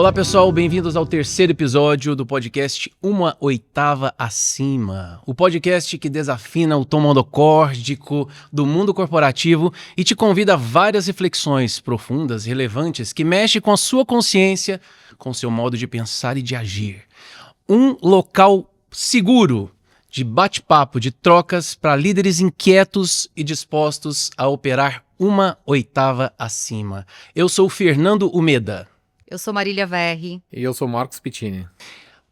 Olá pessoal, bem-vindos ao terceiro episódio do podcast Uma Oitava Acima. O podcast que desafina o tom monocórdico do mundo corporativo e te convida a várias reflexões profundas, relevantes, que mexem com a sua consciência, com seu modo de pensar e de agir. Um local seguro de bate-papo, de trocas para líderes inquietos e dispostos a operar uma oitava acima. Eu sou Fernando Umeda. Eu sou Marília Verri. E eu sou Marcos Pittini.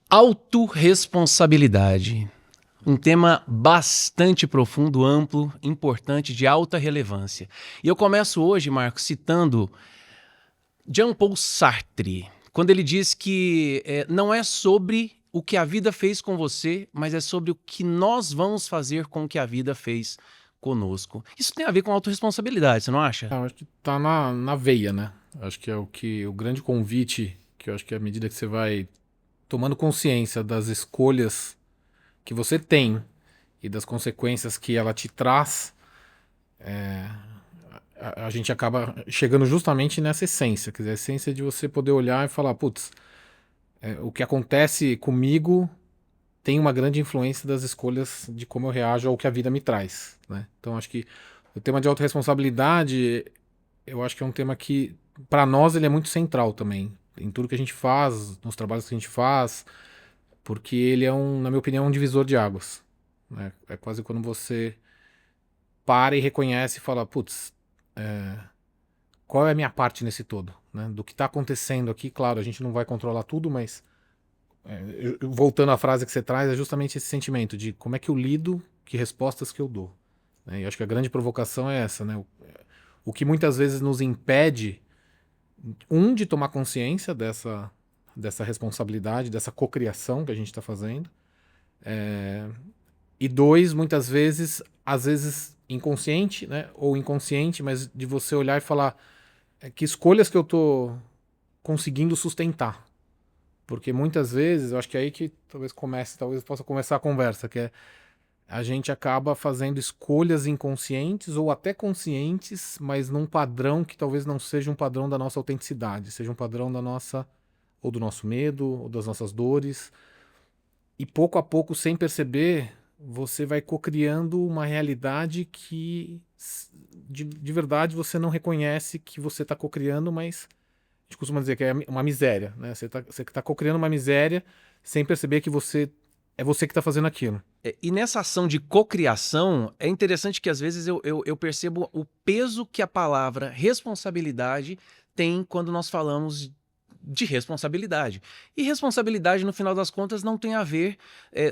Autorresponsabilidade. Um tema bastante profundo, amplo, importante, de alta relevância. E eu começo hoje, Marcos, citando Jean-Paul Sartre, quando ele diz que não é sobre o que a vida fez com você, mas é sobre o que nós vamos fazer com o que a vida fez conosco. Isso tem a ver com autorresponsabilidade, você não acha? Eu acho que tá na veia, né? Acho que é o grande convite, que eu acho que à medida que você vai tomando consciência das escolhas que você tem e das consequências que ela te traz, a gente acaba chegando justamente nessa essência, quer dizer, a essência de você poder olhar e falar, putz, o que acontece comigo tem uma grande influência das escolhas de como eu reajo ao que a vida me traz, né? Então acho que o tema de autorresponsabilidade, eu acho que é um tema que, para nós, ele é muito central também, em tudo que a gente faz, nos trabalhos que a gente faz, porque ele é, na minha opinião, um divisor de águas, né? É quase quando você para e reconhece e fala, putz, qual é a minha parte nesse todo, né? Do que está acontecendo aqui, claro, a gente não vai controlar tudo, mas voltando à frase que você traz, é justamente esse sentimento de como é que eu lido, que respostas que eu dou, né? E eu acho que a grande provocação é essa, né? O que muitas vezes nos impede, de tomar consciência dessa responsabilidade, dessa cocriação que a gente está fazendo, e dois, muitas vezes, às vezes inconsciente, né? Ou inconsciente, mas de você olhar e falar que escolhas que eu tô conseguindo sustentar. Porque muitas vezes, eu acho que é aí que talvez possa começar a conversa, que é a gente acaba fazendo escolhas inconscientes ou até conscientes, mas num padrão que talvez não seja um padrão da nossa autenticidade, seja um padrão da nossa, ou do nosso medo, ou das nossas dores. E pouco a pouco, sem perceber, você vai cocriando uma realidade que de verdade você não reconhece que você está cocriando, mas a gente costuma dizer que é uma miséria, né? Você tá cocriando uma miséria sem perceber que é você que está fazendo aquilo. E nessa ação de cocriação, é interessante que às vezes eu percebo o peso que a palavra responsabilidade tem quando nós falamos de responsabilidade. E responsabilidade, no final das contas, não tem a ver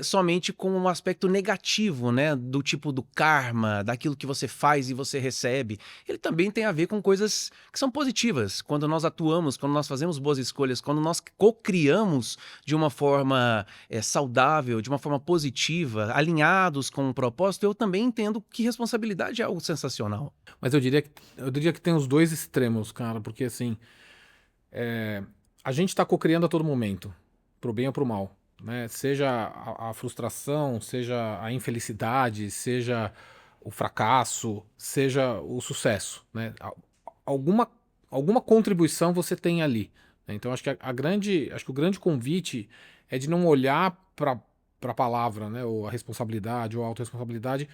somente com um aspecto negativo, né? Do tipo do karma, daquilo que você faz e você recebe. Ele também tem a ver com coisas que são positivas. Quando nós atuamos, quando nós fazemos boas escolhas, quando nós cocriamos de uma forma saudável, de uma forma positiva, alinhados com um propósito, eu também entendo que responsabilidade é algo sensacional. Mas eu diria que tem os dois extremos, cara, porque assim, a gente está cocriando a todo momento, pro bem ou pro mal, né? Seja a frustração, seja a infelicidade, seja o fracasso, seja o sucesso, né? Alguma, alguma contribuição você tem ali, né? Então acho que acho que o grande convite é de não olhar para a palavra, né? Ou a responsabilidade ou a autorresponsabilidade,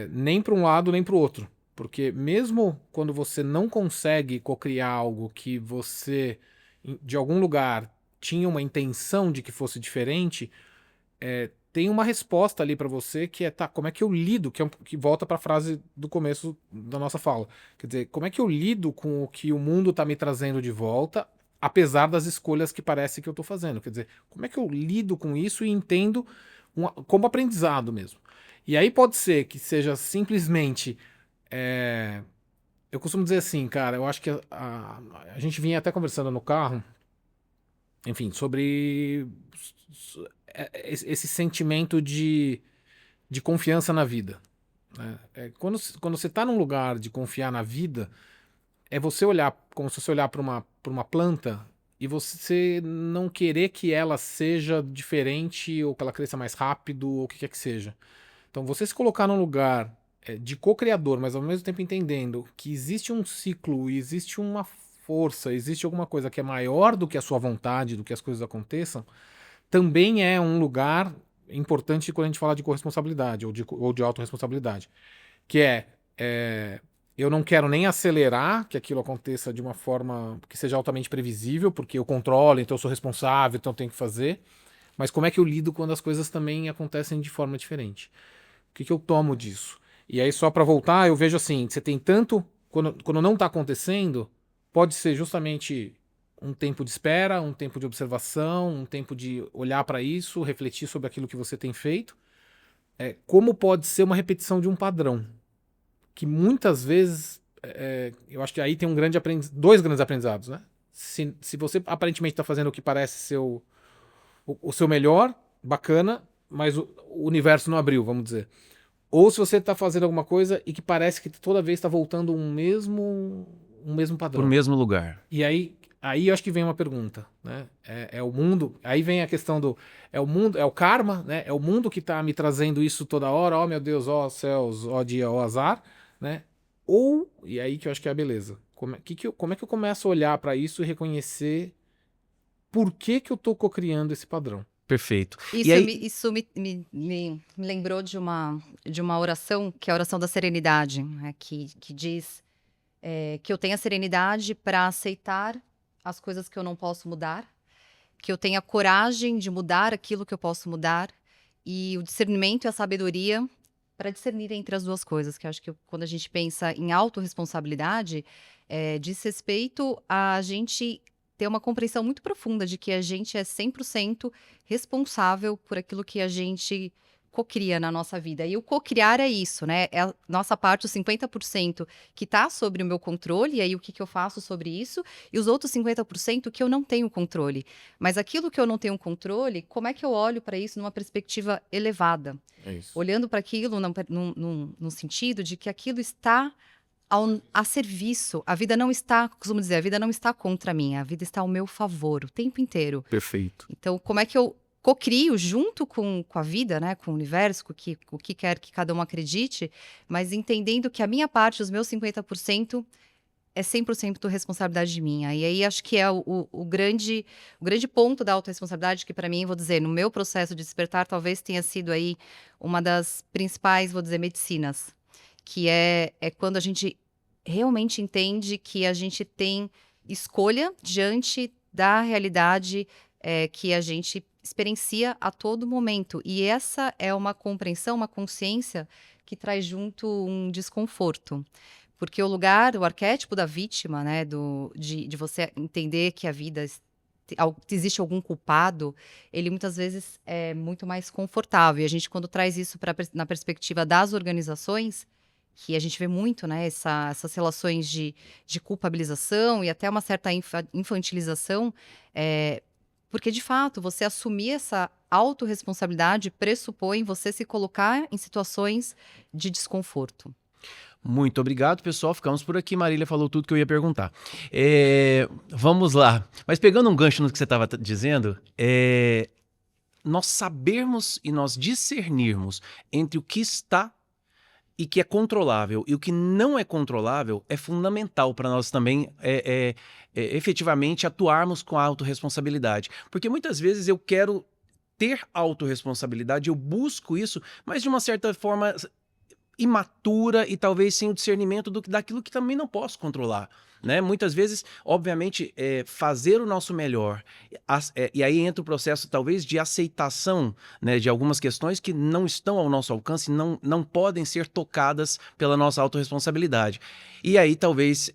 nem para um lado nem para o outro. Porque mesmo quando você não consegue cocriar algo que você, de algum lugar, tinha uma intenção de que fosse diferente, tem uma resposta ali para você que tá, como é que eu lido, que volta para a frase do começo da nossa fala. Quer dizer, como é que eu lido com o que o mundo tá me trazendo de volta, apesar das escolhas que parece que eu tô fazendo? Quer dizer, como é que eu lido com isso e entendo como aprendizado mesmo? E aí pode ser que seja simplesmente. Eu costumo dizer assim, cara, eu acho que a gente vinha até conversando no carro, enfim, sobre esse sentimento de confiança na vida, né? Quando você está num lugar de confiar na vida, é você olhar, como se você olhar para uma planta e você não querer que ela seja diferente ou que ela cresça mais rápido ou o que quer que seja. Então, você se colocar num lugar de co-criador, mas ao mesmo tempo entendendo que existe um ciclo e existe uma força, existe alguma coisa que é maior do que a sua vontade, do que as coisas aconteçam, também é um lugar importante quando a gente fala de corresponsabilidade ou de autorresponsabilidade. Que eu não quero nem acelerar que aquilo aconteça de uma forma que seja altamente previsível, porque eu controlo, então eu sou responsável, então eu tenho que fazer. Mas como é que eu lido quando as coisas também acontecem de forma diferente? O que eu tomo disso? E aí, só para voltar, eu vejo assim, você tem tanto... Quando não está acontecendo, pode ser justamente um tempo de espera, um tempo de observação, um tempo de olhar para isso, refletir sobre aquilo que você tem feito. Como pode ser uma repetição de um padrão, que muitas vezes, eu acho que aí tem dois grandes aprendizados, né? Se você aparentemente está fazendo o que parece ser o seu melhor, bacana, mas o universo não abriu, vamos dizer. Ou se você está fazendo alguma coisa e que parece que toda vez está voltando um mesmo Pro padrão. mesmo lugar. E aí eu acho que vem uma pergunta, né? É o mundo. Aí vem a questão do é o mundo, é o karma, né? É o mundo que está me trazendo isso toda hora. Ó, meu Deus, ó céus, ó dia, ó azar, né? Ou e aí que eu acho que é a beleza. Como é que eu começo a olhar para isso e reconhecer por que eu tô cocriando esse padrão? Perfeito. E Isso, aí, me lembrou de uma oração, que é a oração da serenidade, né, que diz que eu tenha serenidade para aceitar as coisas que eu não posso mudar, que eu tenha coragem de mudar aquilo que eu posso mudar, e o discernimento e a sabedoria para discernir entre as duas coisas, que eu acho que quando a gente pensa em autorresponsabilidade, diz respeito a gente ter uma compreensão muito profunda de que a gente é 100% responsável por aquilo que a gente cocria na nossa vida. E o cocriar é isso, né? É a nossa parte, os 50% que está sobre o meu controle, e aí o que eu faço sobre isso, e os outros 50% que eu não tenho controle. Mas aquilo que eu não tenho controle, como é que eu olho para isso numa perspectiva elevada? É isso. Olhando para aquilo num sentido de que aquilo está a serviço. A vida não está, costumo dizer, a vida não está contra mim, a vida está ao meu favor o tempo inteiro. perfeito. Então, como é que eu cocrio junto com a vida, né, com o universo, com o que quer que cada um acredite, mas entendendo que a minha parte, os meus 50%, é 100% responsabilidade minha. E aí acho que é o grande ponto da autorresponsabilidade, que para mim, vou dizer, no meu processo de despertar, talvez tenha sido aí uma das principais, vou dizer, medicinas, que é quando a gente realmente entende que a gente tem escolha diante da realidade que a gente experiencia a todo momento. E essa é uma compreensão, uma consciência que traz junto um desconforto. Porque o arquétipo da vítima, né, de você entender que a vida existe algum culpado, ele muitas vezes é muito mais confortável. E a gente, quando traz isso na perspectiva das organizações, que a gente vê muito, né, essas relações de culpabilização e até uma certa infantilização, porque, de fato, você assumir essa autorresponsabilidade pressupõe você se colocar em situações de desconforto. Muito obrigado, pessoal. Ficamos por aqui. Marília falou tudo que eu ia perguntar. Vamos lá. Mas pegando um gancho no que você estava dizendo, nós sabermos e nós discernirmos entre o que está e que é controlável e o que não é controlável é fundamental para nós também efetivamente atuarmos com a autorresponsabilidade. Porque muitas vezes eu quero ter autorresponsabilidade, eu busco isso, mas de uma certa forma imatura e talvez sem o discernimento daquilo que também não posso controlar, né? Muitas vezes, obviamente, fazer o nosso melhor, e aí entra o processo talvez de aceitação, né, de algumas questões que não estão ao nosso alcance, não podem ser tocadas pela nossa autorresponsabilidade. E aí talvez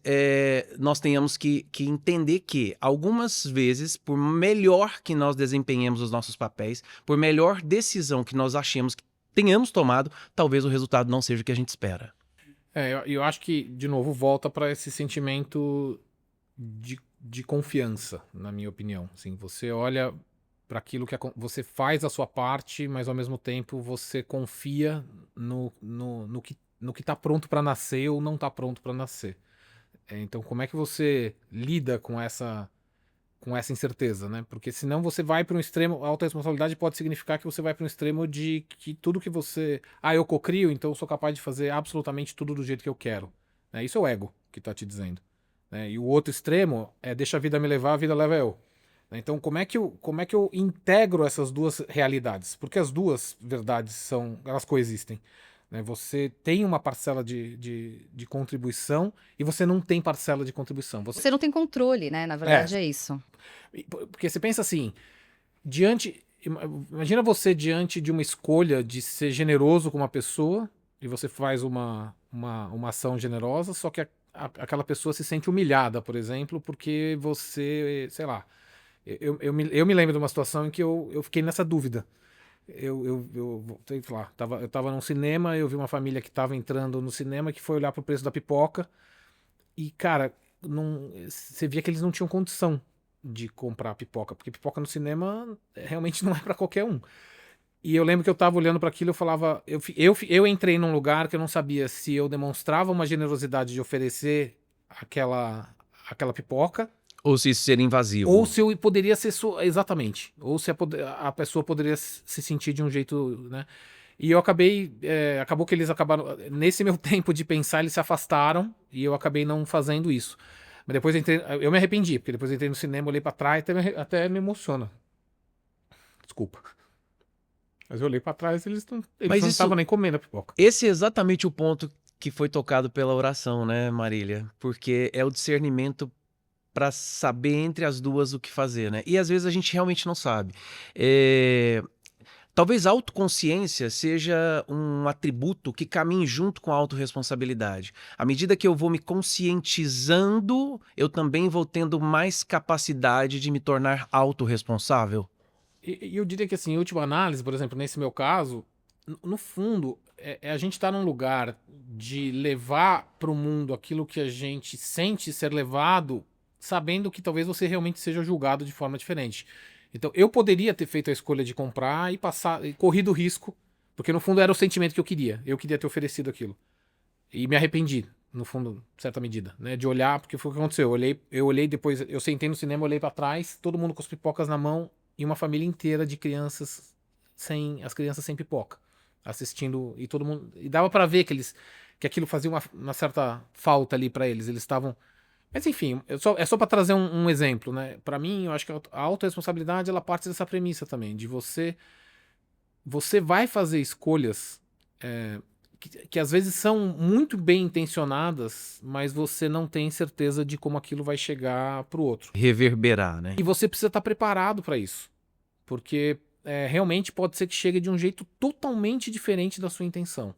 nós tenhamos que entender que algumas vezes, por melhor que nós desempenhemos os nossos papéis, por melhor decisão que nós achemos que tenhamos tomado, talvez o resultado não seja o que a gente espera. Eu acho que, de novo, volta para esse sentimento de confiança, na minha opinião. Assim, você olha para aquilo que você faz a sua parte, mas ao mesmo tempo você confia no que está pronto para nascer ou não está pronto para nascer. Então, como é que você lida com essa incerteza, né? Porque senão você vai para um extremo, a autorresponsabilidade pode significar que você vai para um extremo de que tudo que você... eu cocrio, então eu sou capaz de fazer absolutamente tudo do jeito que eu quero. Isso é o ego que está te dizendo. né? E o outro extremo é deixa a vida me levar, a vida leva eu. Então, como é que eu integro essas duas realidades? Porque as duas verdades elas coexistem. Né? Você tem uma parcela de contribuição e você não tem parcela de contribuição. Você não tem controle, né? Na verdade é isso. Porque você pensa assim, imagina você diante de uma escolha de ser generoso com uma pessoa e você faz uma ação generosa, só que aquela pessoa se sente humilhada, por exemplo, porque você, sei lá, eu me lembro de uma situação em que eu fiquei nessa dúvida. Sei lá, eu tava num cinema, eu vi uma família que tava entrando no cinema que foi olhar pro preço da pipoca e, cara, você via que eles não tinham condição de comprar pipoca, porque pipoca no cinema realmente não é pra qualquer um. E eu lembro que eu tava olhando para aquilo, eu falava, eu entrei num lugar que eu não sabia se eu demonstrava uma generosidade de oferecer aquela pipoca, Ou se isso seria invasivo. ou se eu poderia ser exatamente, ou se a pessoa poderia se sentir de um jeito, né? E eu acabou que eles acabaram, nesse meu tempo de pensar, eles se afastaram e eu acabei não fazendo isso. Mas depois eu me arrependi, porque depois eu entrei no cinema, olhei pra trás, até me emociona. Desculpa. Mas eu olhei pra trás e eles não estavam nem comendo a pipoca. Esse é exatamente o ponto que foi tocado pela oração, né, Marília? Porque é o discernimento para saber entre as duas o que fazer, né? E às vezes a gente realmente não sabe. Talvez a autoconsciência seja um atributo que caminhe junto com a autorresponsabilidade. À medida que eu vou me conscientizando, eu também vou tendo mais capacidade de me tornar autorresponsável. E eu diria que, assim, em última análise, por exemplo, nesse meu caso, no fundo, a gente tá num lugar de levar pro mundo aquilo que a gente sente ser levado, sabendo que talvez você realmente seja julgado de forma diferente. Então, eu poderia ter feito a escolha de comprar e corrido o risco, porque no fundo era o sentimento que eu queria. Eu queria ter oferecido aquilo. E me arrependi, no fundo, em certa medida, né? De olhar, porque foi o que aconteceu. Eu olhei depois, eu sentei no cinema, olhei pra trás, todo mundo com as pipocas na mão e uma família inteira de crianças as crianças sem pipoca, assistindo, e todo mundo, e dava pra ver que aquilo fazia uma certa falta ali pra eles. Eles estavam. Mas enfim, é só pra trazer um exemplo, né? Pra mim, eu acho que a autorresponsabilidade ela parte dessa premissa também, de você vai fazer escolhas que às vezes são muito bem intencionadas, mas você não tem certeza de como aquilo vai chegar pro outro. Reverberar, né? E você precisa estar preparado para isso, porque realmente pode ser que chegue de um jeito totalmente diferente da sua intenção.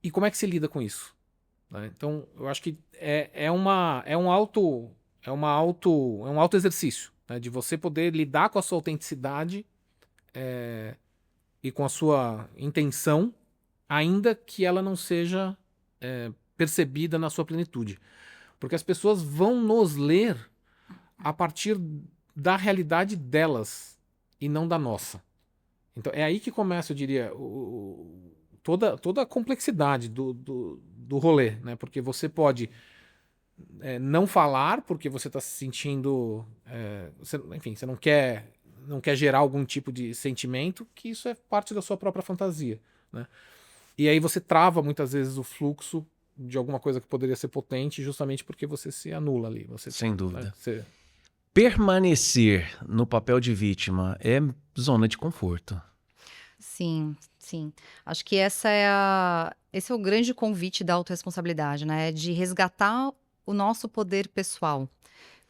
E como é que se lida com isso? Né? Então, eu acho que é um auto exercício, né? De você poder lidar com a sua autenticidade e com a sua intenção, ainda que ela não seja percebida na sua plenitude. Porque as pessoas vão nos ler a partir da realidade delas e não da nossa. Então é aí que começa, eu diria, toda a complexidade do rolê, né? Porque você pode não falar porque você está se sentindo, enfim, você não quer gerar algum tipo de sentimento, que isso é parte da sua própria fantasia, né? E aí você trava muitas vezes o fluxo de alguma coisa que poderia ser potente, justamente porque você se anula ali. Sem dúvida. Né? Permanecer no papel de vítima é zona de conforto. Sim, sim. Acho que esse é o grande convite da autorresponsabilidade, né? De resgatar o nosso poder pessoal.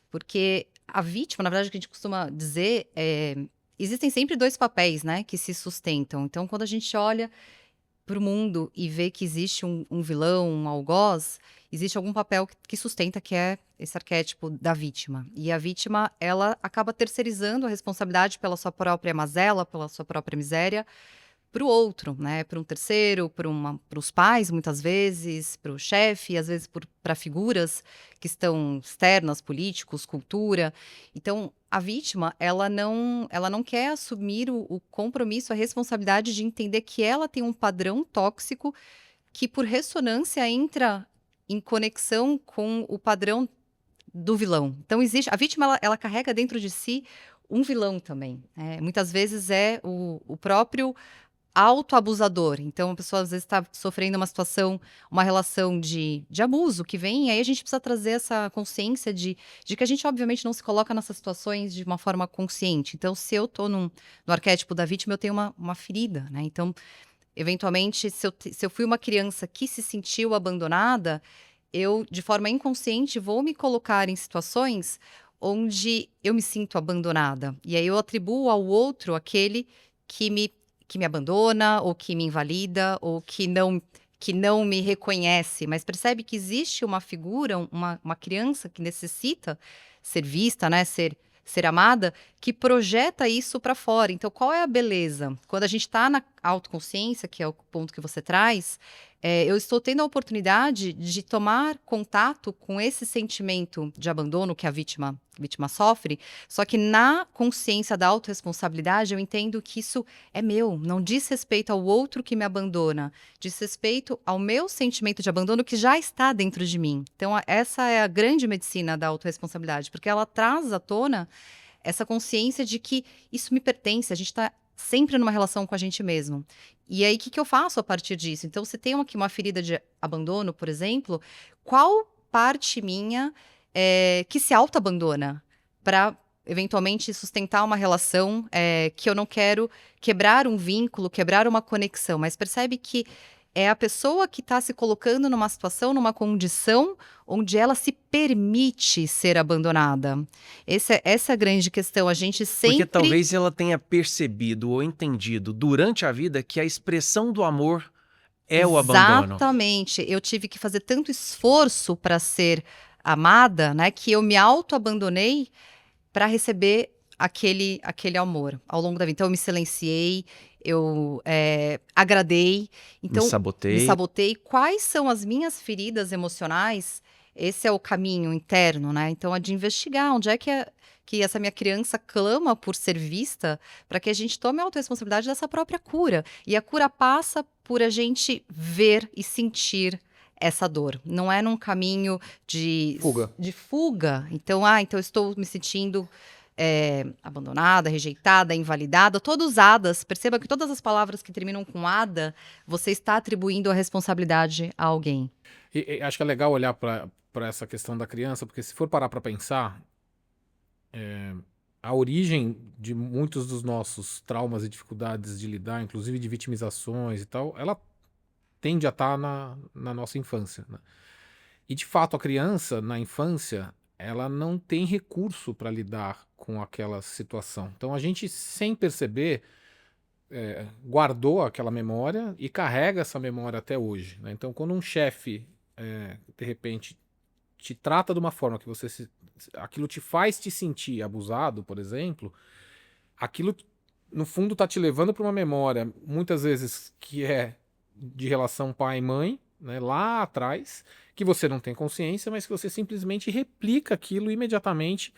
Porque a vítima, na verdade, o que a gente costuma dizer existem sempre dois papéis, né, que se sustentam. Então, quando a gente olha para o mundo e vê que existe um vilão, um algoz, existe algum papel que sustenta, que é esse arquétipo da vítima. E a vítima, ela acaba terceirizando a responsabilidade pela sua própria mazela, pela sua própria miséria, para o outro, né? Para um terceiro, para os pais, muitas vezes, para o chefe, às vezes para figuras que estão externas, políticos, cultura. Então, a vítima, ela não quer assumir o compromisso, a responsabilidade de entender que ela tem um padrão tóxico que, por ressonância, entra em conexão com o padrão do vilão. Então, a vítima, ela carrega dentro de si um vilão também. Muitas vezes é o próprio autoabusador. Então, a pessoa às vezes está sofrendo uma situação, uma relação de abuso que vem, e aí a gente precisa trazer essa consciência de que a gente, obviamente, não se coloca nessas situações de uma forma consciente. Então, se eu tô no arquétipo da vítima, eu tenho uma ferida, né? Então, eventualmente, se eu fui uma criança que se sentiu abandonada, eu, de forma inconsciente, vou me colocar em situações onde eu me sinto abandonada. E aí eu atribuo ao outro aquele que me abandona, ou que me invalida, ou que não me reconhece. Mas percebe que existe uma figura, uma criança que necessita ser vista, né? Ser amada, que projeta isso para fora. Então, qual é a beleza? Quando a gente está na autoconsciência, que é o ponto que você traz, eu estou tendo a oportunidade de tomar contato com esse sentimento de abandono que a vítima sofre, só que na consciência da autorresponsabilidade eu entendo que isso é meu, não diz respeito ao outro que me abandona, diz respeito ao meu sentimento de abandono que já está dentro de mim. Então, essa é a grande medicina da autorresponsabilidade, porque ela traz à tona essa consciência de que isso me pertence, a gente está sempre numa relação com a gente mesmo. E aí, o que eu faço a partir disso? Então, se tem aqui uma ferida de abandono, por exemplo, qual parte minha que se auto-abandona para, eventualmente, sustentar uma relação que eu não quero quebrar um vínculo, quebrar uma conexão, mas percebe que é a pessoa que está se colocando numa situação, numa condição onde ela se permite ser abandonada. Essa é a grande questão. A gente Porque sempre. talvez ela tenha percebido ou entendido durante a vida que a expressão do amor é o abandono. Exatamente. Eu tive que fazer tanto esforço para ser amada, né, que eu me auto-abandonei para receber aquele amor ao longo da vida. Então, eu me silenciei, eu agradei, Me então me sabotei. sabotei. Quais são as minhas feridas emocionais? Esse é o caminho interno, né? Então, é de investigar onde é que essa minha criança clama por ser vista, para que a gente tome a autorresponsabilidade dessa própria cura. E a cura passa por a gente ver e sentir essa dor. Não é num caminho Fuga. de fuga. Então, então eu estou me sentindo abandonada, rejeitada, invalidada, todas usadas. Perceba que todas as palavras que terminam com ada, você está atribuindo a responsabilidade a alguém. E acho que é legal olhar para essa questão da criança, porque se for parar para pensar, a origem de muitos dos nossos traumas e dificuldades de lidar, inclusive de vitimizações e tal, ela tende a estar na nossa infância, né? E de fato a criança, na infância, ela não tem recurso para lidar com aquela situação. Então a gente, sem perceber, guardou aquela memória e carrega essa memória até hoje, né? Então quando um chefe, de repente, te trata de uma forma que aquilo te faz te sentir abusado, por exemplo, aquilo no fundo está te levando para uma memória, muitas vezes que é de relação pai e mãe, né, lá atrás, que você não tem consciência, mas que você simplesmente replica aquilo imediatamente,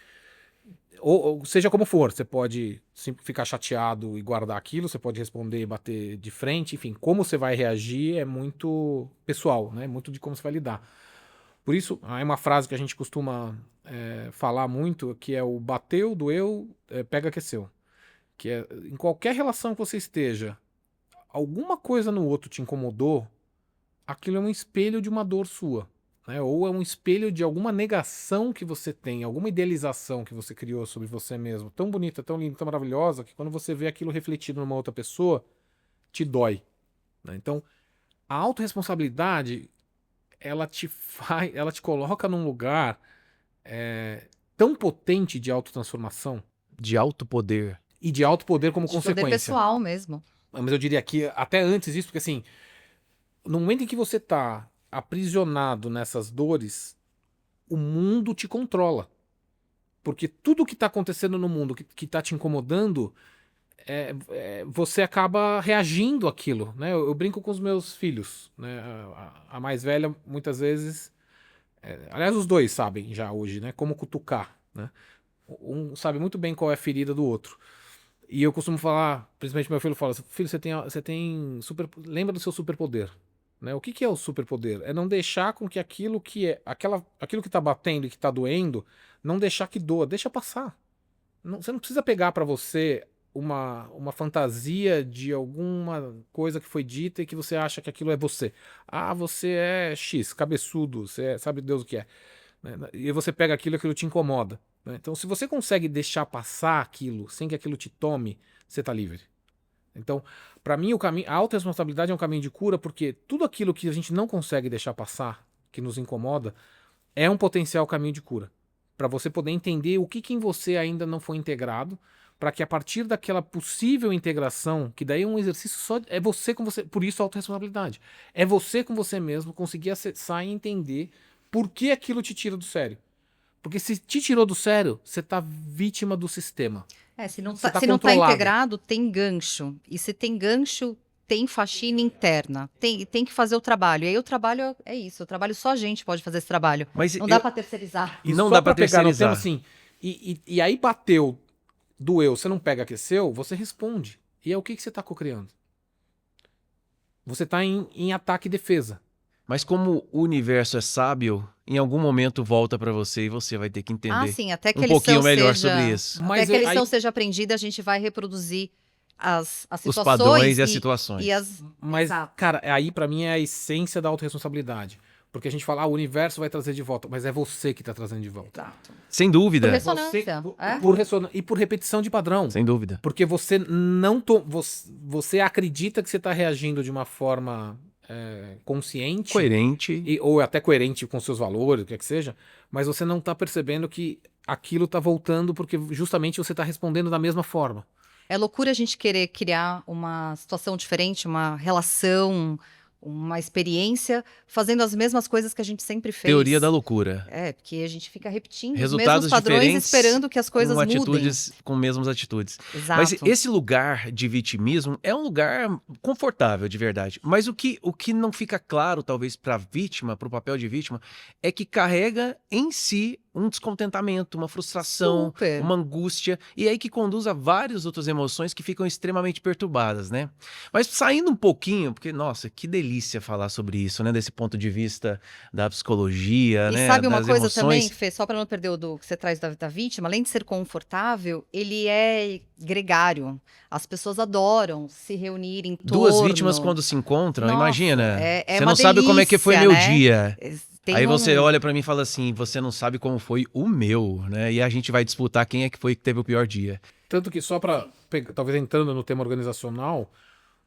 ou seja como for, você pode ficar chateado e guardar aquilo, você pode responder e bater de frente, enfim, como você vai reagir é muito pessoal, né, muito de como você vai lidar. Por isso, é uma frase que a gente costuma falar muito, que é o bateu, doeu, pega que é seu. Que é, em qualquer relação que você esteja, alguma coisa no outro te incomodou, aquilo é um espelho de uma dor sua, né? Ou é um espelho de alguma negação que você tem, alguma idealização que você criou sobre você mesmo, tão bonita, tão linda, tão maravilhosa, que quando você vê aquilo refletido numa outra pessoa, te dói, né? Então, a autorresponsabilidade, ela te coloca num lugar tão potente de autotransformação De alto poder. e de alto poder como De poder consequência. pessoal mesmo. Mas eu diria que até antes disso, porque assim, no momento em que você tá aprisionado nessas dores, o mundo te controla. Porque tudo que tá acontecendo no mundo que tá te incomodando, você acaba reagindo àquilo, né? Eu brinco com os meus filhos, né? A mais velha, muitas vezes... aliás, os dois sabem já hoje, né? Como cutucar, né? Um sabe muito bem qual é a ferida do outro. E eu costumo falar, principalmente meu filho fala, filho, você tem lembra do seu superpoder, né? O que é o superpoder? É não deixar com que aquilo que tá batendo e que tá doendo, não deixar que doa, deixa passar. Você não precisa pegar pra você uma fantasia de alguma coisa que foi dita e que você acha que aquilo é você. Ah, você é X, cabeçudo, você sabe Deus o que é. Né? E você pega aquilo e aquilo te incomoda. Né? Então, se você consegue deixar passar aquilo sem que aquilo te tome, você está livre. Então, para mim, a autorresponsabilidade é um caminho de cura, porque tudo aquilo que a gente não consegue deixar passar, que nos incomoda, é um potencial caminho de cura. Para você poder entender o que em você ainda não foi integrado, para que a partir daquela possível integração, que daí é um exercício só, é você com você, por isso a autorresponsabilidade. É você com você mesmo conseguir acessar e entender por que aquilo te tira do sério. Porque se te tirou do sério, você tá vítima do sistema. Se não Você tá, tá se não tá controlado. integrado, tem gancho. E se tem gancho, tem faxina interna. Tem que fazer o trabalho. E aí o trabalho é isso. O trabalho só a gente pode fazer esse trabalho. Mas Não dá para terceirizar. E Não só dá pra pra pegar no tema terceirizar. assim, e aí bateu, doeu, você não pega que é seu, você responde. E é o que você tá cocriando? Você tá em ataque e defesa. Mas como o universo é sábio, em algum momento volta pra você e você vai ter que entender Sim, até que um a pouquinho lição melhor seja, sobre isso. até Mas que a lição aí, seja aprendida, a gente vai reproduzir as Os padrões situações e as e situações. as. mas, Exato. cara, aí pra mim é a essência da autorresponsabilidade. Porque a gente fala, o universo vai trazer de volta, mas é você que tá trazendo de volta. Exato. Sem Por dúvida. ressonância. E por repetição de padrão. Sem dúvida. Porque você você acredita que você tá reagindo de uma forma consciente. Coerente. Ou até coerente com seus valores, o que é que seja, mas você não tá percebendo que aquilo tá voltando porque justamente você tá respondendo da mesma forma. É loucura a gente querer criar uma situação diferente, uma relação, uma experiência, fazendo as mesmas coisas que a gente sempre fez. Teoria da loucura. Porque a gente fica repetindo os mesmos Resultados padrões diferentes esperando que as coisas com mudem. atitudes, com mesmas atitudes. Exato. Mas esse lugar de vitimismo é um lugar confortável, de verdade. Mas o que não fica claro, talvez, para a vítima, para o papel de vítima, é que carrega em si um descontentamento, uma frustração, Super. uma angústia, e aí que conduz a várias outras emoções que ficam extremamente perturbadas, né? Mas saindo um pouquinho, porque, nossa, que delícia falar sobre isso, né? Desse ponto de vista da psicologia, E né? sabe uma das coisa emoções. também, Fê, só para não perder o do que você traz da vítima, além de ser confortável, ele é gregário. As pessoas adoram se reunir em torno. Duas vítimas quando se encontram, Nossa, imagina. é Você uma não sabe como é que foi meu delícia, né? dia. Tem Aí você um- olha pra mim e fala assim, você não sabe como foi o meu, né? E a gente vai disputar quem é que foi que teve o pior dia. Tanto que só para talvez entrando no tema organizacional,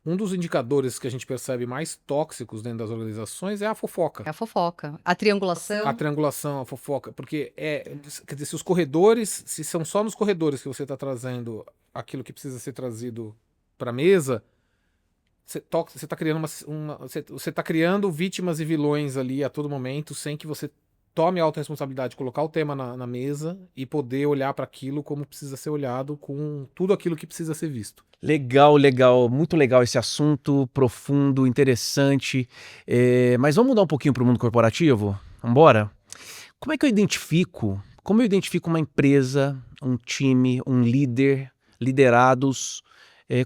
um dos indicadores que a gente percebe mais tóxicos dentro das organizações é a fofoca. É a fofoca. A triangulação. A triangulação, a fofoca, porque quer dizer, se os corredores, se são só nos corredores que você está trazendo aquilo que precisa ser trazido para a mesa, você está criando você tá criando vítimas e vilões ali a todo momento, sem que você tome a autorresponsabilidade de colocar o tema na mesa e poder olhar para aquilo como precisa ser olhado, com tudo aquilo que precisa ser visto. Legal, legal, muito legal esse assunto, profundo, interessante. Mas vamos mudar um pouquinho para o mundo corporativo? Vambora? Como eu identifico uma empresa, um time, um líder, liderados?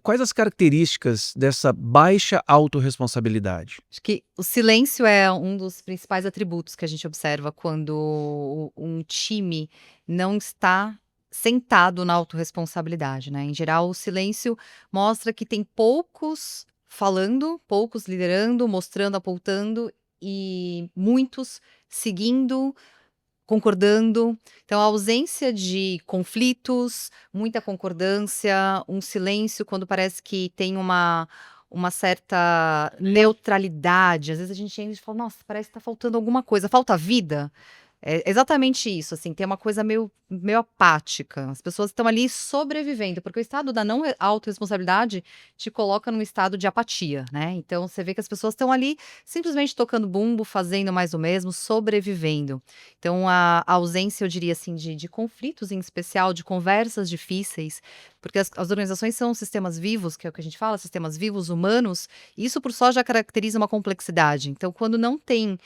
Quais as características dessa baixa autorresponsabilidade? Acho que o silêncio é um dos principais atributos que a gente observa quando um time não está sentado na autorresponsabilidade, né? Em geral, o silêncio mostra que tem poucos falando, poucos liderando, mostrando, apontando e muitos seguindo, concordando. Então, a ausência de conflitos, muita concordância, um silêncio quando parece que tem uma certa neutralidade. Às vezes a gente entra e fala, nossa, parece que tá faltando alguma coisa, falta vida. É exatamente isso, assim, tem uma coisa meio apática. As pessoas estão ali sobrevivendo, porque o estado da não autorresponsabilidade te coloca num estado de apatia, né? Então você vê que as pessoas estão ali simplesmente tocando bumbo, fazendo mais o mesmo, sobrevivendo. Então a ausência, eu diria assim, de conflitos em especial, de conversas difíceis, porque as organizações são sistemas vivos, que é o que a gente fala, sistemas vivos humanos, e isso por só já caracteriza uma complexidade. Então quando não tem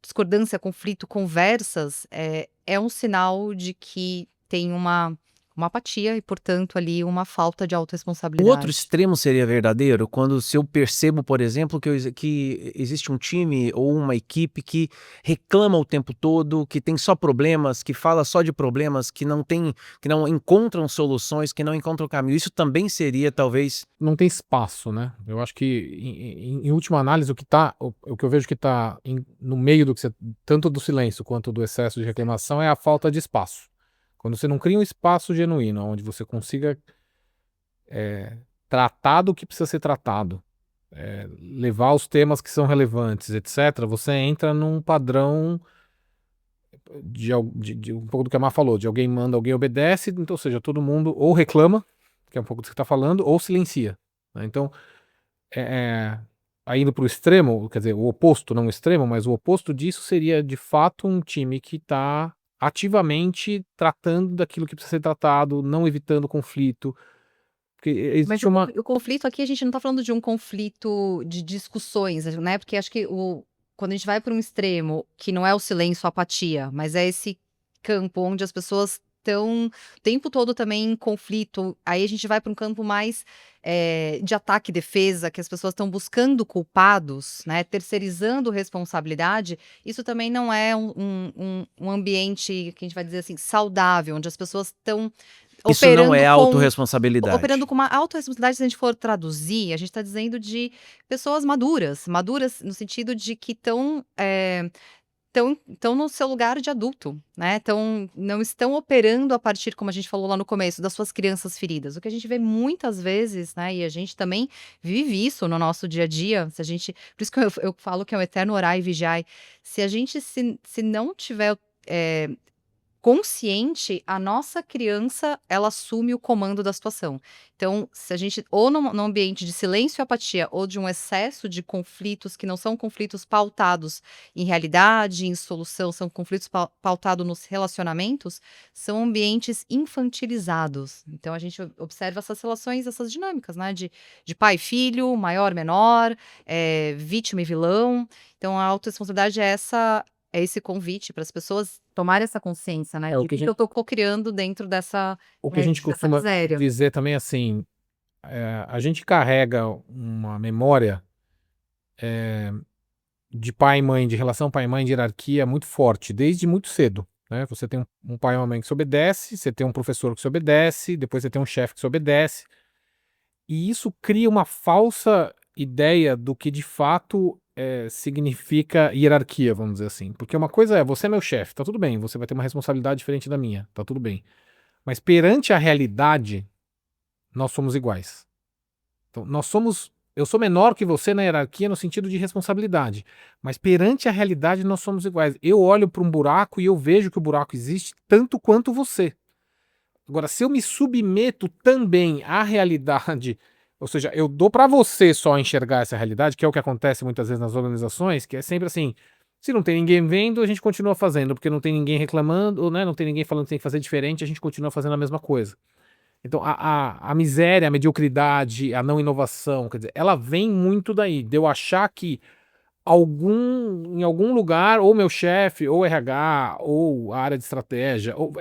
discordância, conflito, conversas, é um sinal de que tem uma uma apatia e, portanto, ali uma falta de O outro autorresponsabilidade. extremo seria verdadeiro quando se eu percebo, por exemplo, que existe um time ou uma equipe que reclama o tempo todo, que tem só problemas, que fala só de problemas, que não encontram soluções, que não encontram caminho. Isso também seria, talvez. Não tem espaço, né? Eu acho que, em última análise, o que eu vejo que está no meio do que você, tanto do silêncio quanto do excesso de reclamação, é a falta de espaço. Quando você não cria um espaço genuíno, onde você consiga tratar do que precisa ser tratado, levar os temas que são relevantes, etc., você entra num padrão de um pouco do que a Mar falou, de alguém manda, alguém obedece, então, ou seja, todo mundo ou reclama, que é um pouco do que você está falando, ou silencia, né? Então, aí indo para o extremo, quer dizer, o oposto, não o extremo, mas o oposto disso seria, de fato, um time que está ativamente tratando daquilo que precisa ser tratado, não evitando conflito, porque Mas existe uma... o conflito aqui, a gente não está falando de um conflito de discussões, né? Porque acho que quando a gente vai para um extremo, que não é o silêncio, a apatia, mas é esse campo onde as pessoas estão o tempo todo também em conflito, aí a gente vai para um campo mais de ataque e defesa, que as pessoas estão buscando culpados, né? Terceirizando responsabilidade. Isso também não é um ambiente que a gente vai dizer assim, saudável, onde as pessoas estão Isso não é operando autorresponsabilidade. com uma autorresponsabilidade, se a gente for traduzir, a gente está dizendo de pessoas maduras, maduras no sentido de que estão no seu lugar de adulto, né? Não estão operando a partir, como a gente falou lá no começo, das suas crianças feridas. O que a gente vê muitas vezes, né? E a gente também vive isso no nosso dia a dia. Por isso que eu falo que é o eterno orar e vigiar. Se a gente se não tiver consciente, a nossa criança, ela assume o comando da situação. Então, se a gente, ou num ambiente de silêncio e apatia, ou de um excesso de conflitos que não são conflitos pautados em realidade, em solução, são conflitos pautados nos relacionamentos, são ambientes infantilizados. Então, a gente observa essas relações, essas dinâmicas, né? De pai e filho, maior, menor, vítima e vilão. Então, a autorresponsabilidade é esse convite para as pessoas tomarem essa consciência, né? o De que a que gente, eu tô co-criando dentro dessa, o que a gente dessa costuma miséria. dizer também, assim, a gente carrega uma memória de pai e mãe, de relação pai e mãe, de hierarquia muito forte, desde muito cedo, né? Você tem um pai e uma mãe que se obedece, você tem um professor que se obedece, depois você tem um chefe que se obedece, e isso cria uma falsa ideia do que de fato significa hierarquia, vamos dizer assim. Porque uma coisa é, você é meu chefe, tá tudo bem, você vai ter uma responsabilidade diferente da minha, tá tudo bem. Mas perante a realidade, nós somos iguais. Então, eu sou menor que você na hierarquia no sentido de responsabilidade, mas perante a realidade nós somos iguais. Eu olho para um buraco e eu vejo que o buraco existe tanto quanto você. Agora, se eu me submeto também à realidade, ou seja, eu dou para você só enxergar essa realidade, que é o que acontece muitas vezes nas organizações, que é sempre assim, se não tem ninguém vendo, a gente continua fazendo, porque não tem ninguém reclamando, né? Não tem ninguém falando que tem que fazer diferente, a gente continua fazendo a mesma coisa. Então, a miséria, a mediocridade, a não inovação, quer dizer, ela vem muito daí, de eu achar que em algum lugar, ou meu chefe, ou RH, ou a área de estratégia, ou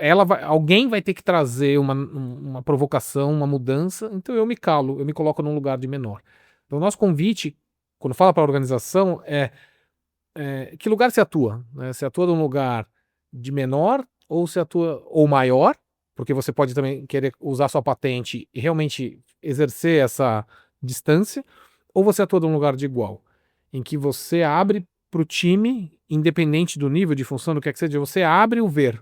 alguém vai ter que trazer uma provocação, uma mudança, então eu me calo, eu me coloco num lugar de menor. Então, o nosso convite, quando fala para a organização, que lugar você atua? Né? Você atua num lugar de menor, ou você atua ou maior, porque você pode também querer usar sua patente e realmente exercer essa distância, ou você atua num lugar de igual, em que você abre para o time, independente do nível de função, do que é que seja, você abre o ver.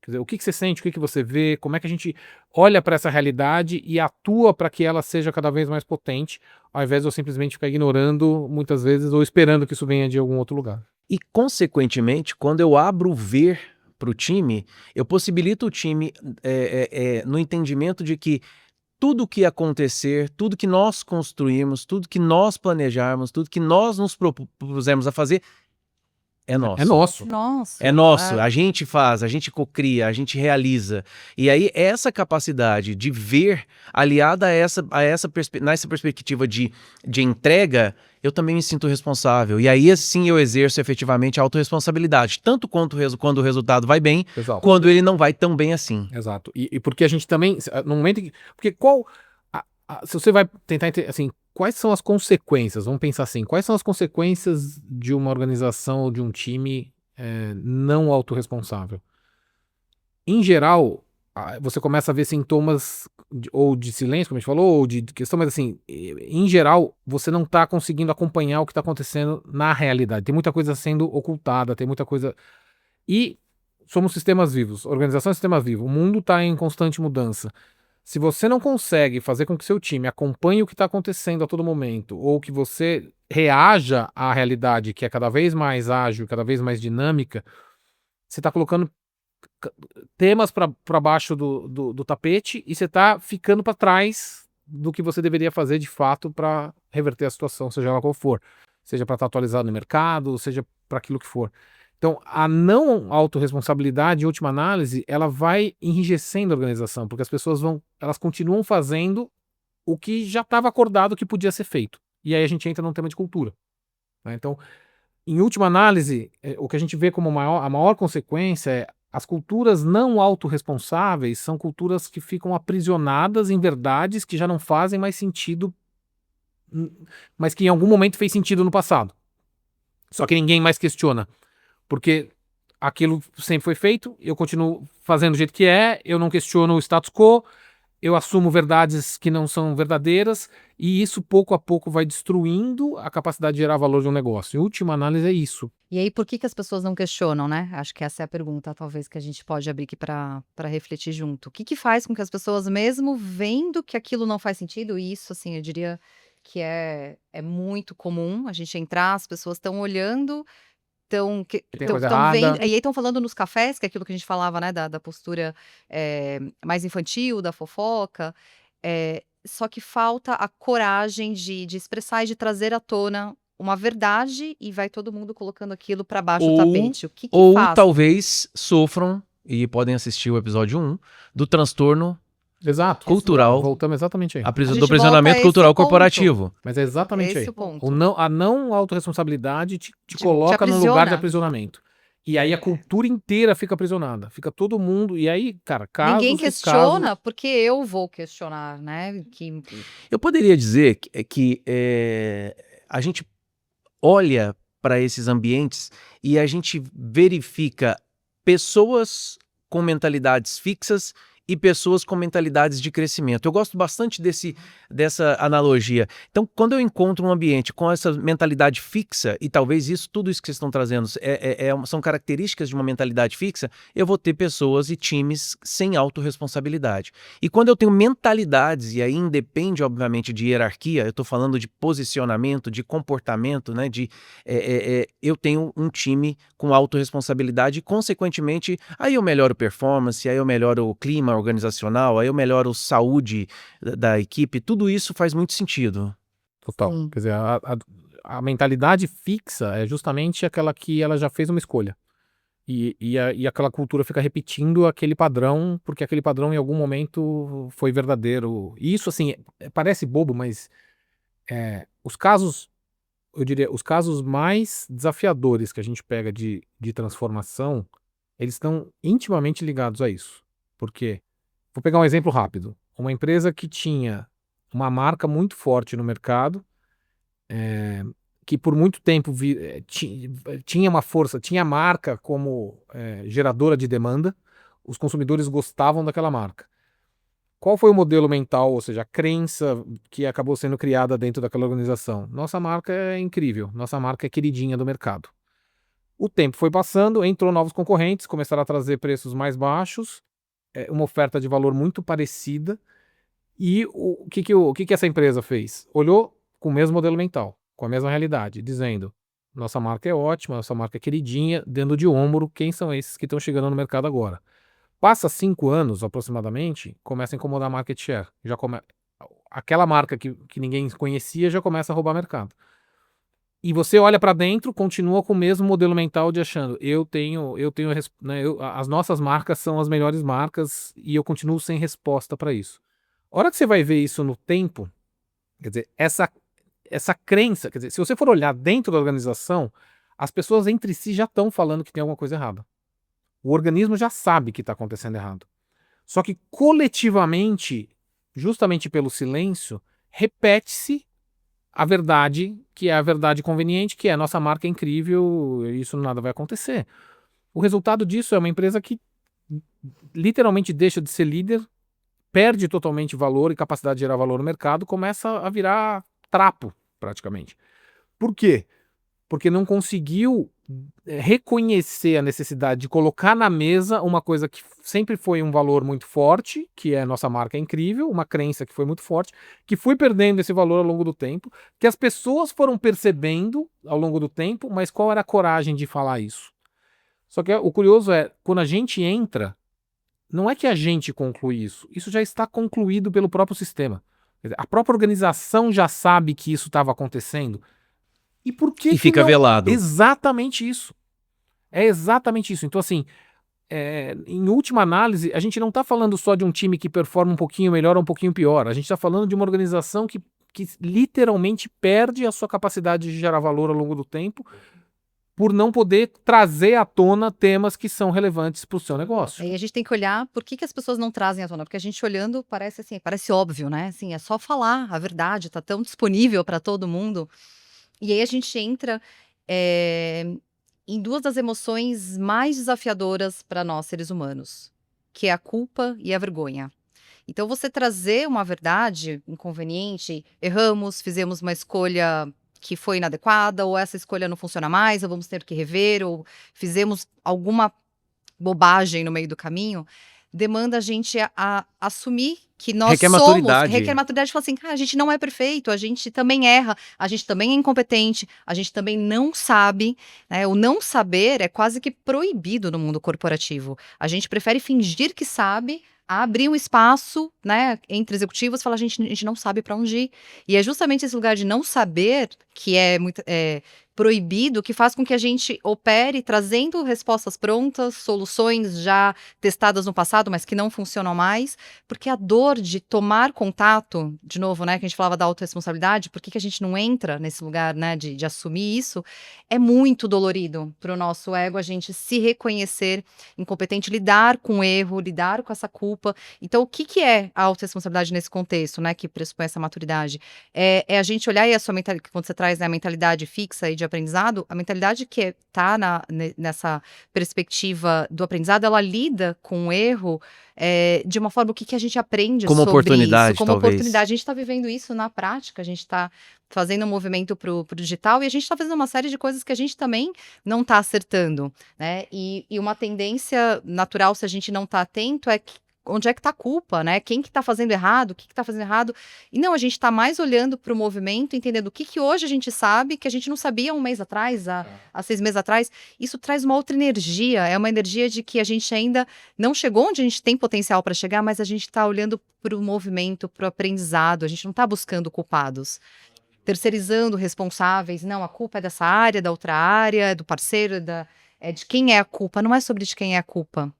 Quer dizer, o que você sente, o que você vê, como é que a gente olha para essa realidade e atua para que ela seja cada vez mais potente, ao invés de eu simplesmente ficar ignorando muitas vezes ou esperando que isso venha de algum outro lugar. E, consequentemente, quando eu abro o ver para o time, eu possibilito o time no entendimento de que tudo que acontecer, tudo que nós construímos, tudo que nós planejarmos, tudo que nós nos propusemos a fazer, é nosso. É nosso. Nossa. É nosso, a gente faz, a gente cocria, a gente realiza. E aí, essa capacidade de ver, aliada nessa perspectiva de entrega, eu também me sinto responsável. E aí, assim, eu exerço efetivamente a autorresponsabilidade, tanto quando o resultado vai bem, Exato. quando ele não vai tão bem assim. Exato. E porque a gente também, no momento que... Porque se você vai tentar entender, assim, quais são as consequências, vamos pensar assim, quais são as consequências de uma organização ou de um time não autorresponsável? Em geral, você começa a ver sintomas ou de silêncio, como a gente falou, ou de questão, mas assim, em geral, você não está conseguindo acompanhar o que está acontecendo na realidade. Tem muita coisa sendo ocultada, tem muita coisa. E somos sistemas vivos, organização é sistema vivo, o mundo está em constante mudança. Se você não consegue fazer com que seu time acompanhe o que está acontecendo a todo momento, ou que você reaja à realidade que é cada vez mais ágil, cada vez mais dinâmica, você está colocando temas para baixo do tapete e você está ficando para trás do que você deveria fazer de fato para reverter a situação, seja ela qual for. Seja para estar atualizado no mercado, seja para aquilo que for. Então, a não autorresponsabilidade, em última análise, ela vai enrijecendo a organização, porque as pessoas elas continuam fazendo o que já estava acordado que podia ser feito. E aí a gente entra num tema de cultura, né? Então, em última análise, o que a gente vê como a maior consequência é as culturas não autorresponsáveis são culturas que ficam aprisionadas em verdades que já não fazem mais sentido, mas que em algum momento fez sentido no passado. Só que ninguém mais questiona. Porque aquilo sempre foi feito, eu continuo fazendo do jeito que é, eu não questiono o status quo, eu assumo verdades que não são verdadeiras, e isso pouco a pouco vai destruindo a capacidade de gerar valor de um negócio. Em última análise é isso. E aí, por que as pessoas não questionam, né? Acho que essa é a pergunta, talvez, que a gente pode abrir aqui para refletir junto. O que faz com que as pessoas, mesmo vendo que aquilo não faz sentido, e isso, assim, eu diria que é muito comum a gente entrar, as pessoas estão olhando, estão Tem coisa errada. vendo, e aí estão falando nos cafés, que é aquilo que a gente falava, né, da postura mais infantil, da fofoca, só que falta a coragem de expressar e de trazer à tona uma verdade, e vai todo mundo colocando aquilo para baixo do tapete. O que Ou faz? talvez sofram, e podem assistir o episódio 1, do transtorno Exato. cultural, Voltamos exatamente aí. A gente do volta a aprisionamento esse cultural ponto. corporativo. Mas é exatamente Esse aí. o ponto. A não autorresponsabilidade te Te coloca num lugar de aprisiona. aprisionamento. E aí a cultura inteira fica aprisionada. Fica todo mundo. E aí, cara, Ninguém casos. questiona, porque eu vou questionar, né? Eu poderia dizer que a gente olha para esses ambientes e a gente verifica pessoas com mentalidades fixas e pessoas com mentalidades de crescimento. Eu gosto bastante dessa analogia. Então, quando eu encontro um ambiente com essa mentalidade fixa, e talvez tudo isso que vocês estão trazendo são características de uma mentalidade fixa, eu vou ter pessoas e times sem autorresponsabilidade. E quando eu tenho mentalidades, e aí independe, obviamente, de hierarquia, eu estou falando de posicionamento, de comportamento, né? Eu tenho um time com autorresponsabilidade e, consequentemente, aí eu melhoro performance, aí eu melhoro o clima organizacional, aí eu melhoro saúde da equipe, tudo isso faz muito sentido. Total. Sim. Quer dizer, a mentalidade fixa é justamente aquela que ela já fez uma escolha. E aquela cultura fica repetindo aquele padrão, porque aquele padrão em algum momento foi verdadeiro. E isso, assim, parece bobo, mas os casos, eu diria, os casos mais desafiadores que a gente pega de transformação, eles estão intimamente ligados a isso. Porque, vou pegar um exemplo rápido. Uma empresa que tinha uma marca muito forte no mercado, que por muito tempo tinha uma força, tinha a marca como geradora de demanda, os consumidores gostavam daquela marca. Qual foi o modelo mental, ou seja, a crença que acabou sendo criada dentro daquela organização? Nossa marca é incrível, nossa marca é queridinha do mercado. O tempo foi passando, entrou novos concorrentes, começaram a trazer preços mais baixos, uma oferta de valor muito parecida. E o que essa empresa fez? Olhou com o mesmo modelo mental, com a mesma realidade, dizendo: nossa marca é ótima, nossa marca é queridinha, dando de ombro quem são esses que estão chegando no mercado agora. Passa 5 anos aproximadamente, começa a incomodar a market share. Aquela marca que ninguém conhecia já começa a roubar mercado. E você olha para dentro, continua com o mesmo modelo mental de achando, né, as nossas marcas são as melhores marcas e eu continuo sem resposta para isso. A hora que você vai ver isso no tempo, quer dizer, essa crença, quer dizer, se você for olhar dentro da organização, as pessoas entre si já estão falando que tem alguma coisa errada. O organismo já sabe que está acontecendo errado. Só que coletivamente, justamente pelo silêncio, repete-se a verdade, que é a verdade conveniente, que é a nossa marca é incrível, isso nada vai acontecer. O resultado disso é uma empresa que literalmente deixa de ser líder, perde totalmente valor e capacidade de gerar valor no mercado, começa a virar trapo, praticamente. Por quê? Porque não conseguiu reconhecer a necessidade de colocar na mesa uma coisa que sempre foi um valor muito forte, que é a nossa marca é incrível, uma crença que foi muito forte, que foi perdendo esse valor ao longo do tempo, que as pessoas foram percebendo ao longo do tempo, mas qual era a coragem de falar isso? Só que o curioso é, quando a gente entra, não é que a gente conclui isso já está concluído pelo próprio sistema. Quer dizer, a própria organização já sabe que isso estava acontecendo. E por que E fica não? velado. Exatamente isso. É exatamente isso. Então, assim, em última análise, a gente não está falando só de um time que performa um pouquinho melhor ou um pouquinho pior. A gente está falando de uma organização que literalmente perde a sua capacidade de gerar valor ao longo do tempo por não poder trazer à tona temas que são relevantes para o seu negócio. Aí a gente tem que olhar por que as pessoas não trazem à tona, porque a gente olhando parece assim, parece óbvio, né? Assim, é só falar a verdade, tá tão disponível para todo mundo. E aí a gente entra em duas das emoções mais desafiadoras para nós seres humanos, que é a culpa e a vergonha. Então você trazer uma verdade inconveniente, erramos, fizemos uma escolha que foi inadequada, ou essa escolha não funciona mais, ou vamos ter que rever, ou fizemos alguma bobagem no meio do caminho, demanda a gente a assumir que nós Requer somos, maturidade. requer maturidade, falar assim, cara, a gente não é perfeito, a gente também erra, a gente também é incompetente, a gente também não sabe, né? O não saber é quase que proibido no mundo corporativo. A gente prefere fingir que sabe, abrir um espaço, né, entre executivos e falar, a gente não sabe para onde ir. E é justamente esse lugar de não saber, que é muito proibido, que faz com que a gente opere trazendo respostas prontas, soluções já testadas no passado, mas que não funcionam mais, porque a dor de tomar contato, de novo, né, que a gente falava da autorresponsabilidade, por que a gente não entra nesse lugar, né, de assumir isso, é muito dolorido para o nosso ego, a gente se reconhecer incompetente, lidar com o erro, lidar com essa culpa. Então, o que é a autorresponsabilidade nesse contexto, né, que pressupõe essa maturidade? É a gente olhar e a sua mentalidade, quando você traz, né, a mentalidade fixa e de aprendizado, a mentalidade que está nessa perspectiva do aprendizado, ela lida com o erro de uma forma, o que a gente aprende Como sobre oportunidade, isso, como talvez. oportunidade. A gente está vivendo isso na prática, a gente está fazendo um movimento pro digital e a gente está fazendo uma série de coisas que a gente também não está acertando, né? E uma tendência natural, se a gente não está atento, é que onde é que está a culpa, né? Quem que está fazendo errado, o que está fazendo errado. E não, a gente está mais olhando para o movimento, entendendo o que hoje a gente sabe, que a gente não sabia um mês atrás, há 6 meses atrás. Isso traz uma outra energia, é uma energia de que a gente ainda não chegou onde a gente tem potencial para chegar, mas a gente está olhando para o movimento, para o aprendizado, a gente não está buscando culpados. Terceirizando responsáveis, não, a culpa é dessa área, da outra área, é do parceiro, é de quem é a culpa, não é sobre de quem é a culpa.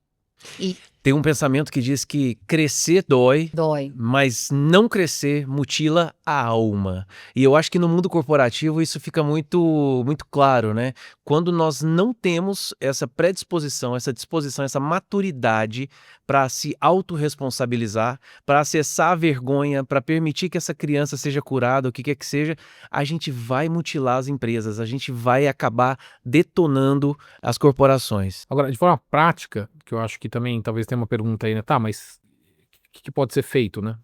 E Tem um pensamento que diz que crescer dói, dói. mas não crescer mutila a alma. E eu acho que no mundo corporativo isso fica muito, muito claro, né? Quando nós não temos essa predisposição, essa disposição, essa maturidade para se autorresponsabilizar, para acessar a vergonha, para permitir que essa criança seja curada, o que quer que seja, a gente vai mutilar as empresas, a gente vai acabar detonando as corporações. Agora, de forma prática, que eu acho que também talvez tenha uma pergunta aí, né? Tá, mas o que pode ser feito, né?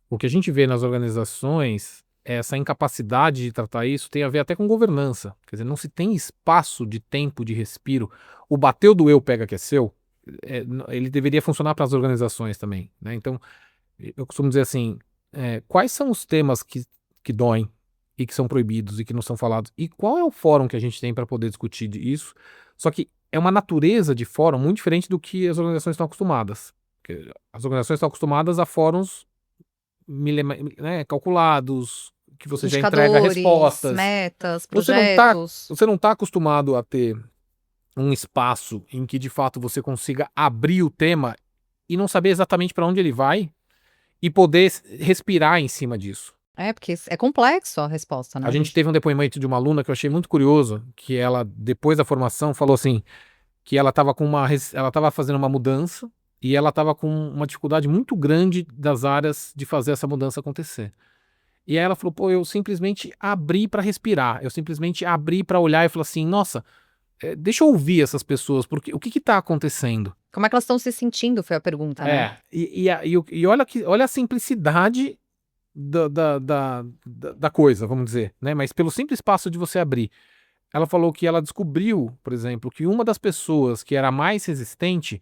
O que a gente vê nas organizações, essa incapacidade de tratar isso tem a ver até com governança. Quer dizer, não se tem espaço de tempo de respiro. O bateu, doeu, pega que é seu, ele deveria funcionar para as organizações também, né? Então, eu costumo dizer assim, quais são os temas que doem e que são proibidos e que não são falados? E qual é o fórum que a gente tem para poder discutir isso? Só que é uma natureza de fórum muito diferente do que as organizações estão acostumadas. Porque as organizações estão acostumadas a fóruns calculados, que você já entrega respostas. Metas, Você projetos. Você não tá acostumado a ter um espaço em que de fato você consiga abrir o tema e não saber exatamente para onde ele vai e poder respirar em cima disso. Porque é complexo a resposta, né? A gente teve um depoimento de uma aluna que eu achei muito curioso, que ela, depois da formação, falou assim, que ela estava ela estava fazendo uma mudança e ela estava com uma dificuldade muito grande das áreas de fazer essa mudança acontecer. E aí ela falou, pô, eu simplesmente abri para respirar, eu simplesmente abri para olhar e falei assim, nossa, deixa eu ouvir essas pessoas, porque o que está acontecendo? Como é que elas estão se sentindo, foi a pergunta, né? E olha a simplicidade da coisa, vamos dizer, né? Mas pelo simples passo de você abrir. Ela falou que ela descobriu, por exemplo, que uma das pessoas que era mais resistente,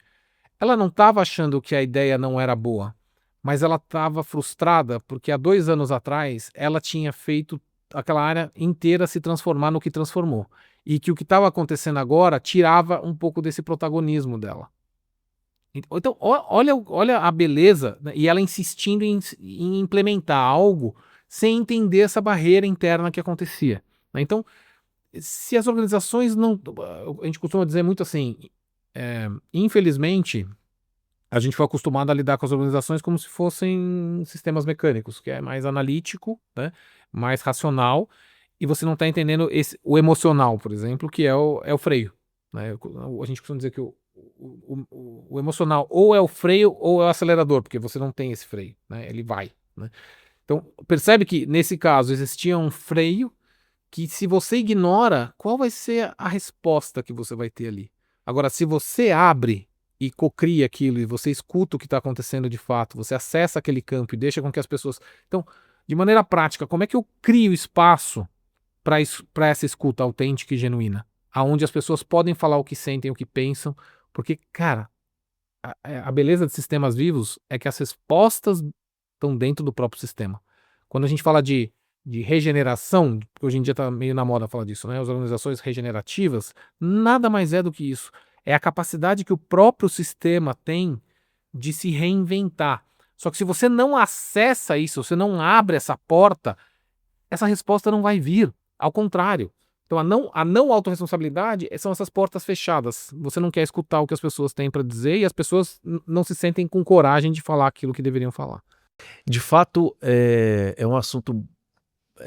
ela não estava achando que a ideia não era boa, mas ela estava frustrada porque há 2 anos atrás ela tinha feito aquela área inteira se transformar no que transformou. E que o que estava acontecendo agora tirava um pouco desse protagonismo dela. Então, olha a beleza, né? E ela insistindo em implementar algo sem entender essa barreira interna que acontecia, né? Então, se as organizações não. A gente costuma dizer muito assim, infelizmente, a gente foi acostumado a lidar com as organizações como se fossem sistemas mecânicos, que é mais analítico, né? Mais racional, e você não está entendendo o emocional, por exemplo, que é o freio, né? A gente costuma dizer que o emocional ou é o freio ou é o acelerador, porque você não tem esse freio, né? Ele vai, né? Então, percebe que nesse caso existia um freio que, se você ignora, qual vai ser a resposta que você vai ter ali? Agora, se você abre e cocria aquilo e você escuta o que está acontecendo de fato, você acessa aquele campo e deixa com que as pessoas. Então, de maneira prática, como é que eu crio espaço para essa escuta autêntica e genuína? Aonde as pessoas podem falar o que sentem, o que pensam, porque, cara, a beleza de sistemas vivos é que as respostas estão dentro do próprio sistema. Quando a gente fala de regeneração, hoje em dia está meio na moda falar disso, né? As organizações regenerativas, nada mais é do que isso. É a capacidade que o próprio sistema tem de se reinventar. Só que se você não acessa isso, você não abre essa porta, essa resposta não vai vir. Ao contrário. Então a não autorresponsabilidade são essas portas fechadas. Você não quer escutar o que as pessoas têm para dizer e as pessoas não se sentem com coragem de falar aquilo que deveriam falar. De fato, é um assunto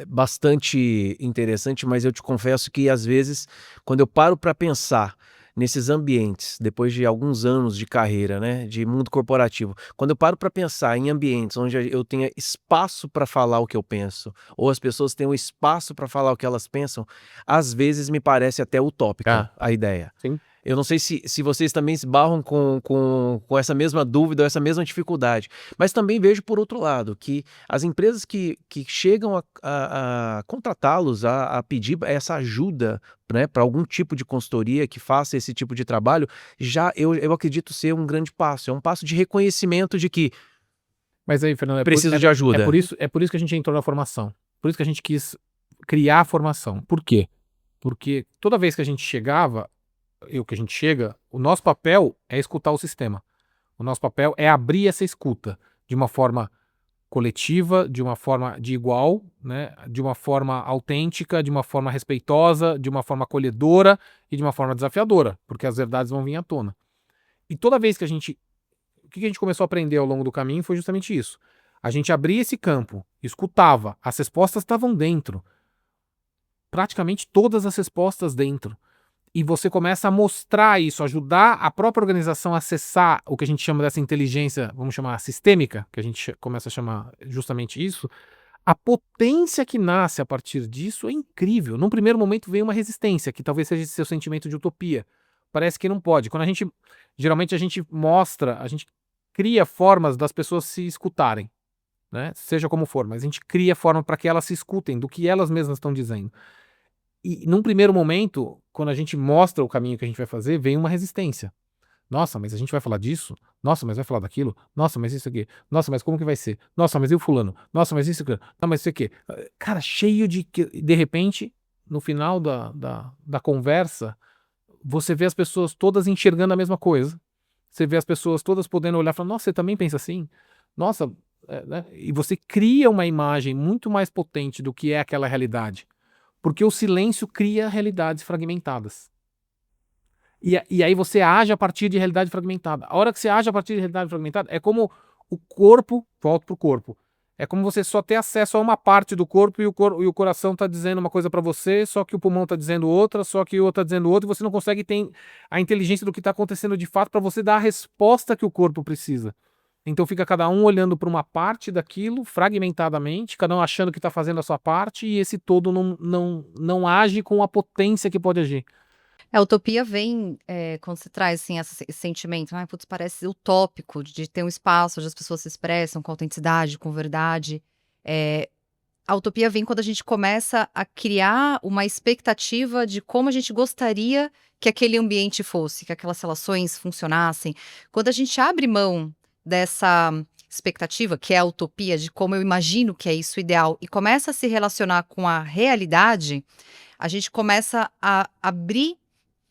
bastante interessante, mas eu te confesso que às vezes, quando eu paro para pensar nesses ambientes, depois de alguns anos de carreira, né, de mundo corporativo, quando eu paro para pensar em ambientes onde eu tenha espaço para falar o que eu penso, ou as pessoas tenham espaço para falar o que elas pensam, às vezes me parece até utópica a ideia. Sim. Eu não sei se vocês também se barram com essa mesma dúvida ou essa mesma dificuldade, mas também vejo por outro lado que as empresas que chegam a contratá-los, a pedir essa ajuda, né, para algum tipo de consultoria que faça esse tipo de trabalho, já eu acredito ser um grande passo, é um passo de reconhecimento de que Mas aí, Fernando, preciso de ajuda. É por isso que a gente entrou na formação. Por isso que a gente quis criar a formação. Por quê? Porque toda vez que a gente chegava, que a gente chega, o nosso papel é escutar o sistema. O nosso papel é abrir essa escuta de uma forma coletiva, de uma forma de igual, né? De uma forma autêntica, de uma forma respeitosa, de uma forma acolhedora e de uma forma desafiadora, porque as verdades vão vir à tona. E toda vez que o que a gente começou a aprender ao longo do caminho foi justamente isso. A gente abria esse campo, escutava, as respostas estavam dentro. Praticamente todas as respostas dentro. E você começa a mostrar isso, ajudar a própria organização a acessar o que a gente chama dessa inteligência, vamos chamar sistêmica, que a gente começa a chamar justamente isso. A potência que nasce a partir disso é incrível. Num primeiro momento vem uma resistência, que talvez seja esse seu sentimento de utopia. Parece que não pode. Geralmente a gente mostra, a gente cria formas das pessoas se escutarem, né? Seja como for, mas a gente cria forma para que elas se escutem do que elas mesmas estão dizendo. E num primeiro momento, quando a gente mostra o caminho que a gente vai fazer, vem uma resistência. Nossa, mas a gente vai falar disso? Nossa, mas vai falar daquilo? Nossa, mas isso aqui? Nossa, mas como que vai ser? Nossa, mas e o fulano? Nossa, mas isso aqui? Não, mas isso aqui? Cara, cheio de repente, no final da conversa, você vê as pessoas todas enxergando a mesma coisa. Você vê as pessoas todas podendo olhar e falar, nossa, você também pensa assim? Nossa, né? E você cria uma imagem muito mais potente do que é aquela realidade. Porque o silêncio cria realidades fragmentadas. E aí você age a partir de realidade fragmentada. A hora que você age a partir de realidade fragmentada, é como o corpo, volta pro corpo. É como você só ter acesso a uma parte do corpo e o coração tá dizendo uma coisa para você, só que o pulmão tá dizendo outra, só que o outro tá dizendo outra, e você não consegue ter a inteligência do que tá acontecendo de fato para você dar a resposta que o corpo precisa. Então fica cada um olhando para uma parte daquilo, fragmentadamente, cada um achando que tá fazendo a sua parte, e esse todo não age com a potência que pode agir. A utopia vem, quando você traz, assim, esse sentimento, ai, putz, parece utópico de ter um espaço onde as pessoas se expressam com autenticidade, com verdade. A utopia vem quando a gente começa a criar uma expectativa de como a gente gostaria que aquele ambiente fosse, que aquelas relações funcionassem. Quando a gente abre mão dessa expectativa, que é a utopia, de como eu imagino que é isso ideal, e começa a se relacionar com a realidade, a gente começa a abrir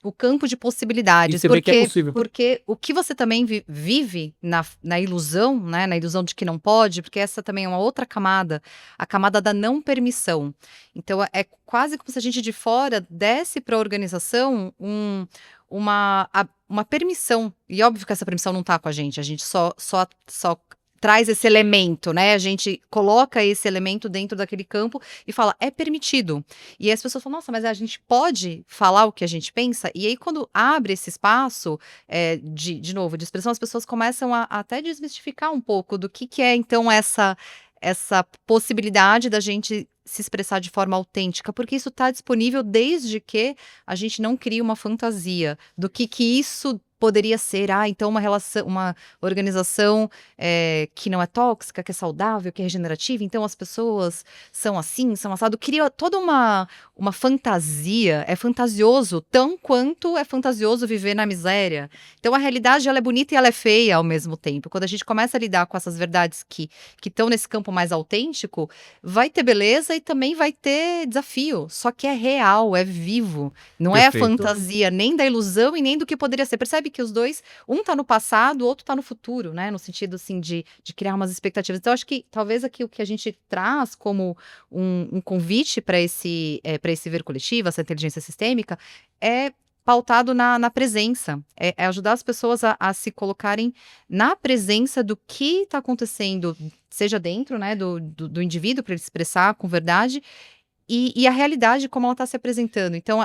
o campo de E possibilidades, você vê que é possível. porque o que você também vive na ilusão, né, na ilusão de que não pode, porque essa também é uma outra camada, a camada da não permissão. Então é quase como se a gente de fora desse para a organização uma permissão. E óbvio que essa permissão não está com a gente só traz esse elemento, né? A gente coloca esse elemento dentro daquele campo e fala, é permitido. E aí as pessoas falam, nossa, mas a gente pode falar o que a gente pensa? E aí, quando abre esse espaço, de novo, de expressão, as pessoas começam a até desmistificar um pouco do que é, então, essa possibilidade da gente se expressar de forma autêntica, porque isso está disponível desde que a gente não crie uma fantasia do que isso poderia ser. Ah, então uma relação, uma organização que não é tóxica, que é saudável, que é regenerativa, então as pessoas são assim, são assado. Cria toda uma fantasia, é fantasioso, tão quanto é fantasioso viver na miséria. Então a realidade, ela é bonita e ela é feia ao mesmo tempo. Quando a gente começa a lidar com essas verdades que estão nesse campo mais autêntico, vai ter beleza e também vai ter desafio. Só que é real, é vivo. Não é a Perfeito. fantasia nem da ilusão e nem do que poderia ser. Percebe que os dois, um tá no passado, o outro tá no futuro, né? No sentido, assim, de criar umas expectativas. Então, acho que talvez aqui o que a gente traz como um convite para esse ver coletivo, essa inteligência sistêmica, é pautado na presença. É ajudar as pessoas a se colocarem na presença do que está acontecendo, seja dentro, né, do indivíduo, para ele se expressar com verdade, e a realidade como ela está se apresentando. Então,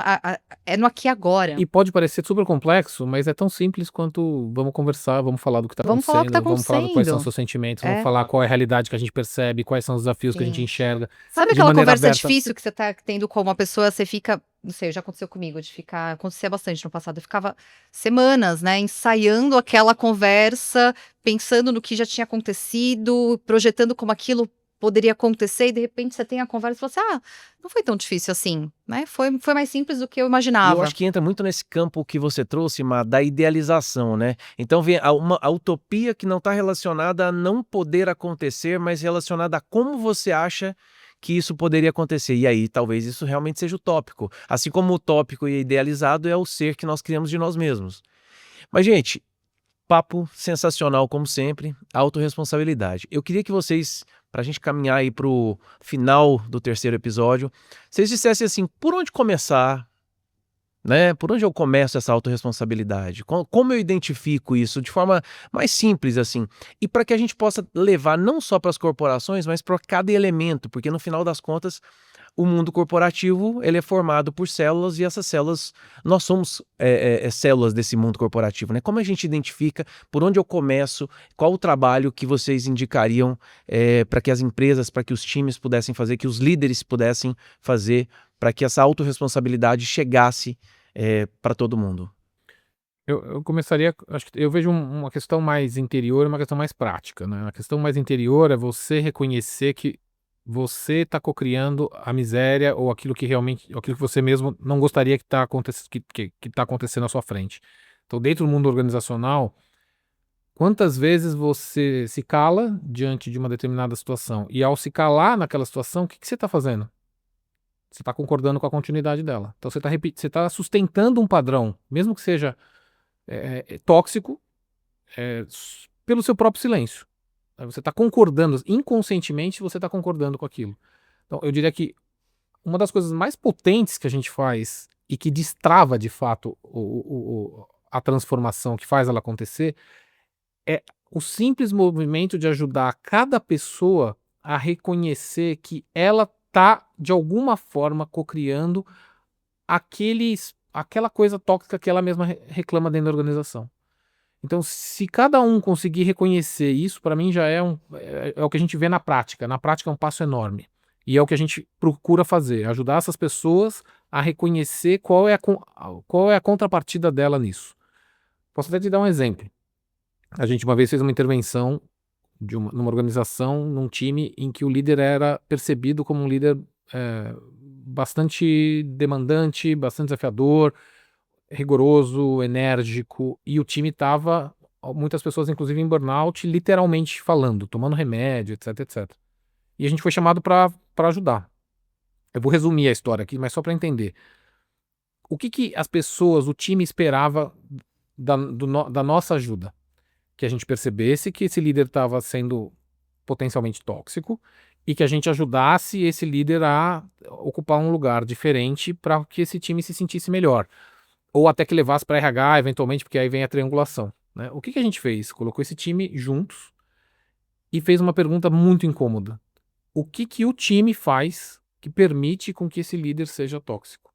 é no aqui e agora. E pode parecer super complexo, mas é tão simples quanto vamos conversar, vamos falar do que está Vamos falar o que tá acontecendo, vamos falar quais são acontecendo. os seus sentimentos, É. vamos falar qual é a realidade que a gente percebe, quais são os desafios que a gente Sim. enxerga. Sabe de aquela maneira conversa aberta. difícil que você tá tendo com uma pessoa, você fica, não sei, já aconteceu comigo, de ficar, acontecia bastante no passado, eu ficava semanas, né, ensaiando aquela conversa, pensando no que já tinha acontecido, projetando como aquilo poderia acontecer, e de repente você tem a conversa e fala assim, ah, não foi tão difícil assim, né, foi mais simples do que eu E eu imaginava. acho que entra muito nesse campo que você trouxe, Má, da idealização, né? Então vem a utopia que não está relacionada a não poder acontecer, mas relacionada a como você acha que isso poderia acontecer. E aí, talvez isso realmente seja utópico. Assim como utópico e idealizado é o ser que nós criamos de nós mesmos. Mas, gente, papo sensacional, como sempre, autorresponsabilidade. Eu queria que vocês, para a gente caminhar aí para o final do terceiro episódio, vocês dissessem assim, por onde começar, né? Por onde eu começo essa autorresponsabilidade? Como eu identifico isso de forma mais simples, assim? E para que a gente possa levar não só para as corporações, mas para cada elemento, porque no final das contas, o mundo corporativo ele é formado por células e essas células, nós somos células desse mundo corporativo, né? Como a gente identifica, por onde eu começo, qual o trabalho que vocês indicariam para que as empresas, para que os times pudessem fazer, que os líderes pudessem fazer, para que essa autorresponsabilidade chegasse para todo mundo? Eu começaria, acho que eu vejo uma questão mais interior e uma questão mais prática, né? A questão mais interior é você reconhecer que você está cocriando a miséria ou aquilo que realmente, aquilo que você mesmo não gostaria que está acontecendo à sua frente. Então, dentro do mundo organizacional, quantas vezes você se cala diante de uma determinada situação? E ao se calar naquela situação, o que você está fazendo? Você está concordando com a continuidade dela. Então, você tá sustentando um padrão, mesmo que seja tóxico, pelo seu próprio silêncio. Você está concordando, inconscientemente você está concordando com aquilo. Então, eu diria que uma das coisas mais potentes que a gente faz e que destrava de fato a transformação, que faz ela acontecer, é o simples movimento de ajudar cada pessoa a reconhecer que ela está, de alguma forma, cocriando aquela coisa tóxica que ela mesma reclama dentro da organização. Então, se cada um conseguir reconhecer isso, para mim já é o que a gente vê na prática. Na prática é um passo enorme. E é o que a gente procura fazer, ajudar essas pessoas a reconhecer qual é a contrapartida dela nisso. Posso até te dar um exemplo. A gente uma vez fez uma intervenção numa organização, num time em que o líder era percebido como um líder bastante demandante, bastante desafiador, rigoroso, enérgico, e o time estava, muitas pessoas inclusive em burnout, literalmente falando, tomando remédio, etc, etc. E a gente foi chamado para ajudar. Eu vou resumir a história aqui, mas só para entender. O que as pessoas, o time esperava da nossa ajuda? Que a gente percebesse que esse líder estava sendo potencialmente tóxico e que a gente ajudasse esse líder a ocupar um lugar diferente para que esse time se sentisse melhor. Ou até que levasse para RH, eventualmente, porque aí vem a triangulação, né? O que a gente fez? Colocou esse time juntos e fez uma pergunta muito incômoda. O que o time faz que permite com que esse líder seja tóxico?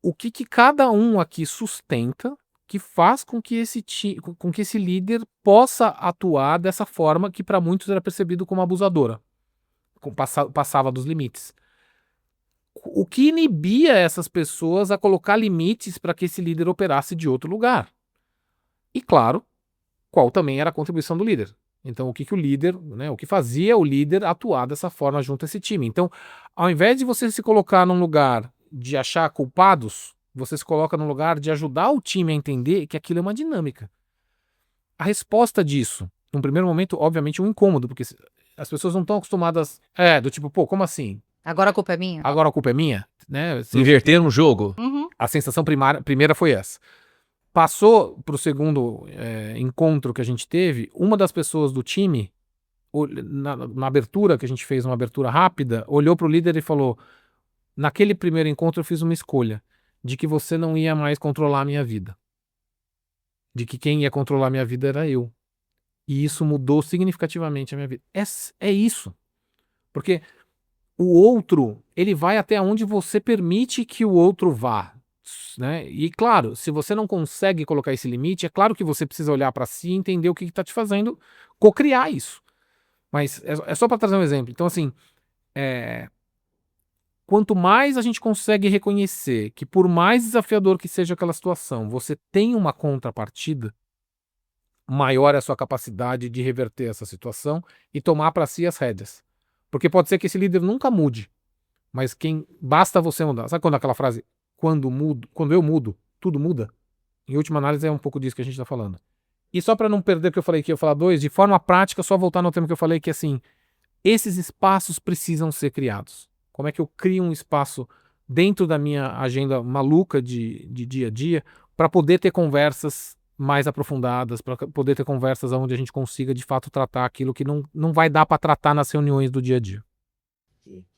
O que cada um aqui sustenta que faz com que esse líder possa atuar dessa forma que para muitos era percebido como abusadora, passava dos limites? O que inibia essas pessoas a colocar limites para que esse líder operasse de outro lugar? E claro, qual também era a contribuição do líder. Então, o que o líder, né, o que fazia o líder atuar dessa forma junto a esse time. Então, ao invés de você se colocar num lugar de achar culpados, você se coloca num lugar de ajudar o time a entender que aquilo é uma dinâmica. A resposta disso, num primeiro momento, obviamente, é um incômodo, porque as pessoas não estão acostumadas. Do tipo, pô, como assim? Agora a culpa é minha? Agora a culpa é minha? Né? Inverter um jogo. Uhum. A sensação primeira foi essa. Passou para o segundo encontro que a gente teve, uma das pessoas do time, na abertura, que a gente fez uma abertura rápida, olhou para o líder e falou: naquele primeiro encontro eu fiz uma escolha, de que você não ia mais controlar a minha vida. De que quem ia controlar a minha vida era eu. E isso mudou significativamente a minha vida. É isso. Porque o outro, ele vai até onde você permite que o outro vá. Né? E claro, se você não consegue colocar esse limite, é claro que você precisa olhar para si e entender o que está te fazendo cocriar isso. Mas é só para trazer um exemplo. Então, assim, quanto mais a gente consegue reconhecer que, por mais desafiador que seja aquela situação, você tem uma contrapartida, maior é a sua capacidade de reverter essa situação e tomar para si as rédeas. Porque pode ser que esse líder nunca mude, mas basta você mudar. Sabe quando aquela frase, quando eu mudo, tudo muda? Em última análise é um pouco disso que a gente está falando. E só para não perder o que eu falei aqui, eu falar dois, de forma prática, só voltar no tema que eu falei, que assim, esses espaços precisam ser criados. Como é que eu crio um espaço dentro da minha agenda maluca de dia a dia para poder ter conversas mais aprofundadas, para poder ter conversas onde a gente consiga de fato tratar aquilo que não vai dar para tratar nas reuniões do dia a dia.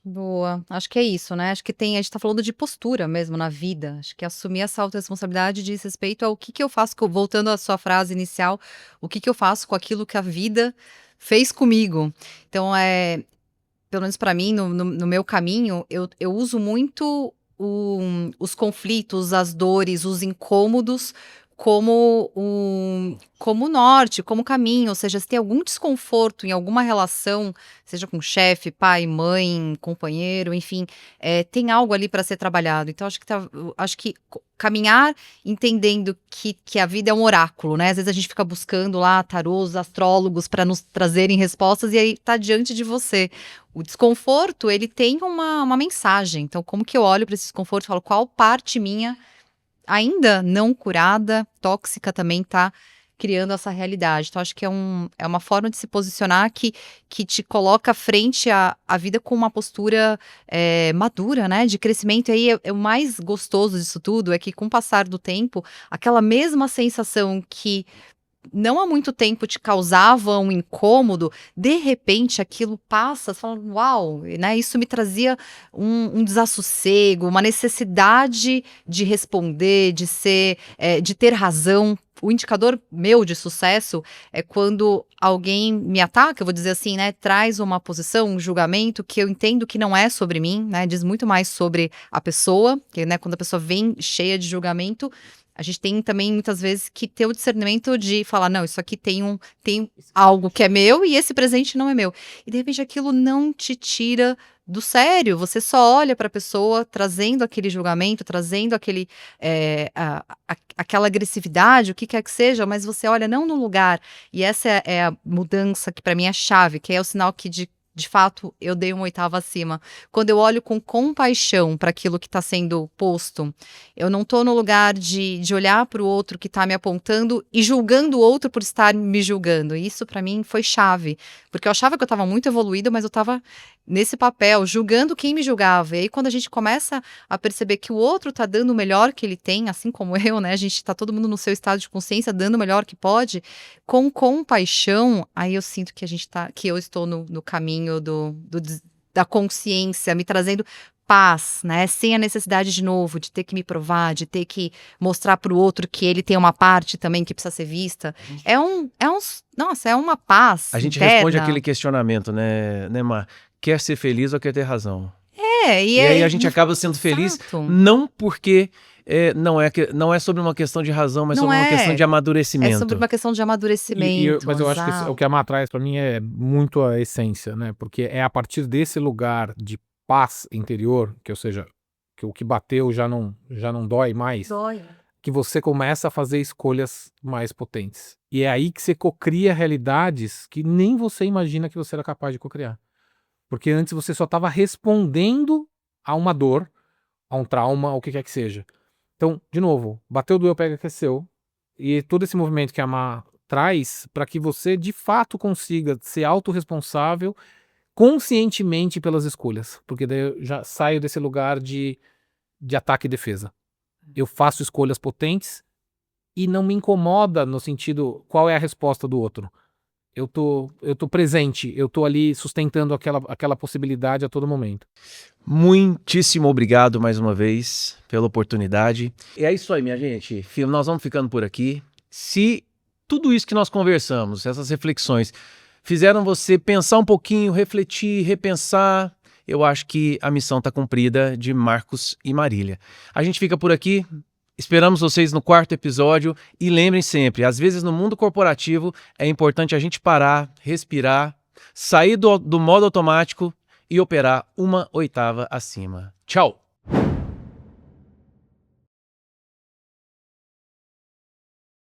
Boa. Acho que é isso, né? Acho que a gente tá falando de postura mesmo na vida. Acho que assumir essa autorresponsabilidade diz respeito ao que eu faço, voltando à sua frase inicial, o que eu faço com aquilo que a vida fez comigo. Então, pelo menos para mim, no meu caminho, eu uso muito os conflitos, as dores, os incômodos como norte, como caminho. Ou seja, se tem algum desconforto em alguma relação, seja com chefe, pai, mãe, companheiro, enfim, tem algo ali para ser trabalhado. Então, acho que caminhar entendendo que a vida é um oráculo, né? Às vezes a gente fica buscando lá tarôs, astrólogos para nos trazerem respostas e aí tá diante de você. O desconforto, ele tem uma mensagem. Então, como que eu olho para esse desconforto e falo, qual parte minha ainda não curada, tóxica também tá criando essa realidade. Então, acho que é uma forma de se posicionar que te coloca frente à vida com uma postura madura, né? De crescimento. E aí, o mais gostoso disso tudo é que, com o passar do tempo, aquela mesma sensação que não há muito tempo te causava um incômodo, de repente aquilo passa, você fala, uau, né? Isso me trazia um desassossego, uma necessidade de responder, de ser, de ter razão. O indicador meu de sucesso é quando alguém me ataca, eu vou dizer assim, né? Traz uma posição, um julgamento que eu entendo que não é sobre mim, né? Diz muito mais sobre a pessoa, que, né, quando a pessoa vem cheia de julgamento, a gente tem também muitas vezes que ter o discernimento de falar, não, isso aqui tem algo que é meu e esse presente não é meu. E de repente aquilo não te tira do sério, você só olha para a pessoa trazendo aquele julgamento, trazendo aquele, aquela agressividade, o que quer que seja, mas você olha não no lugar. E essa é a mudança que para mim é chave, que é o sinal que de fato, eu dei uma oitava acima. Quando eu olho com compaixão para aquilo que está sendo posto, eu não estou no lugar de olhar para o outro que está me apontando e julgando o outro por estar me julgando. E isso, para mim, foi chave. Porque eu achava que eu estava muito evoluída, mas eu estava nesse papel, julgando quem me julgava. E aí, quando a gente começa a perceber que o outro está dando o melhor que ele tem, assim como eu, né? A gente está todo mundo no seu estado de consciência, dando o melhor que pode, com compaixão, aí eu sinto que que eu estou no caminho da consciência, me trazendo paz, né? Sem a necessidade de novo de ter que me provar, de ter que mostrar para o outro que ele tem uma parte também que precisa ser vista. Nossa, é uma paz A gente interna. responde aquele questionamento, né, Mar? Quer ser feliz ou quer ter razão? E aí a gente acaba sendo feliz, Exato. não porque não é sobre uma questão de razão, mas Não sobre uma é. questão de amadurecimento. É sobre uma questão de amadurecimento. Mas eu acho que exato. o que a Má traz para mim é muito a essência, né? Porque é a partir desse lugar de paz interior, que ou seja, que o que bateu já não dói mais, Dói. que você começa a fazer escolhas mais potentes. E é aí que você cocria realidades que nem você imagina que você era capaz de cocriar. Porque antes você só estava respondendo a uma dor, a um trauma, ao que quer que seja. Então, de novo, bateu, doeu, pega que é seu. E todo esse movimento que a Má traz para que você de fato consiga ser autorresponsável conscientemente pelas escolhas. Porque daí eu já saio desse lugar de ataque e defesa. Eu faço escolhas potentes e não me incomoda no sentido qual é a resposta do outro. Eu tô presente, eu tô ali sustentando aquela possibilidade a todo momento. Muitíssimo obrigado mais uma vez pela oportunidade. E é isso aí, minha gente. Nós vamos ficando por aqui. Se tudo isso que nós conversamos, essas reflexões, fizeram você pensar um pouquinho, refletir, repensar, eu acho que a missão está cumprida de Marcos e Marília. A gente fica por aqui. Esperamos vocês no 4º episódio e lembrem sempre, às vezes no mundo corporativo é importante a gente parar, respirar, sair do modo automático e operar uma oitava acima. Tchau!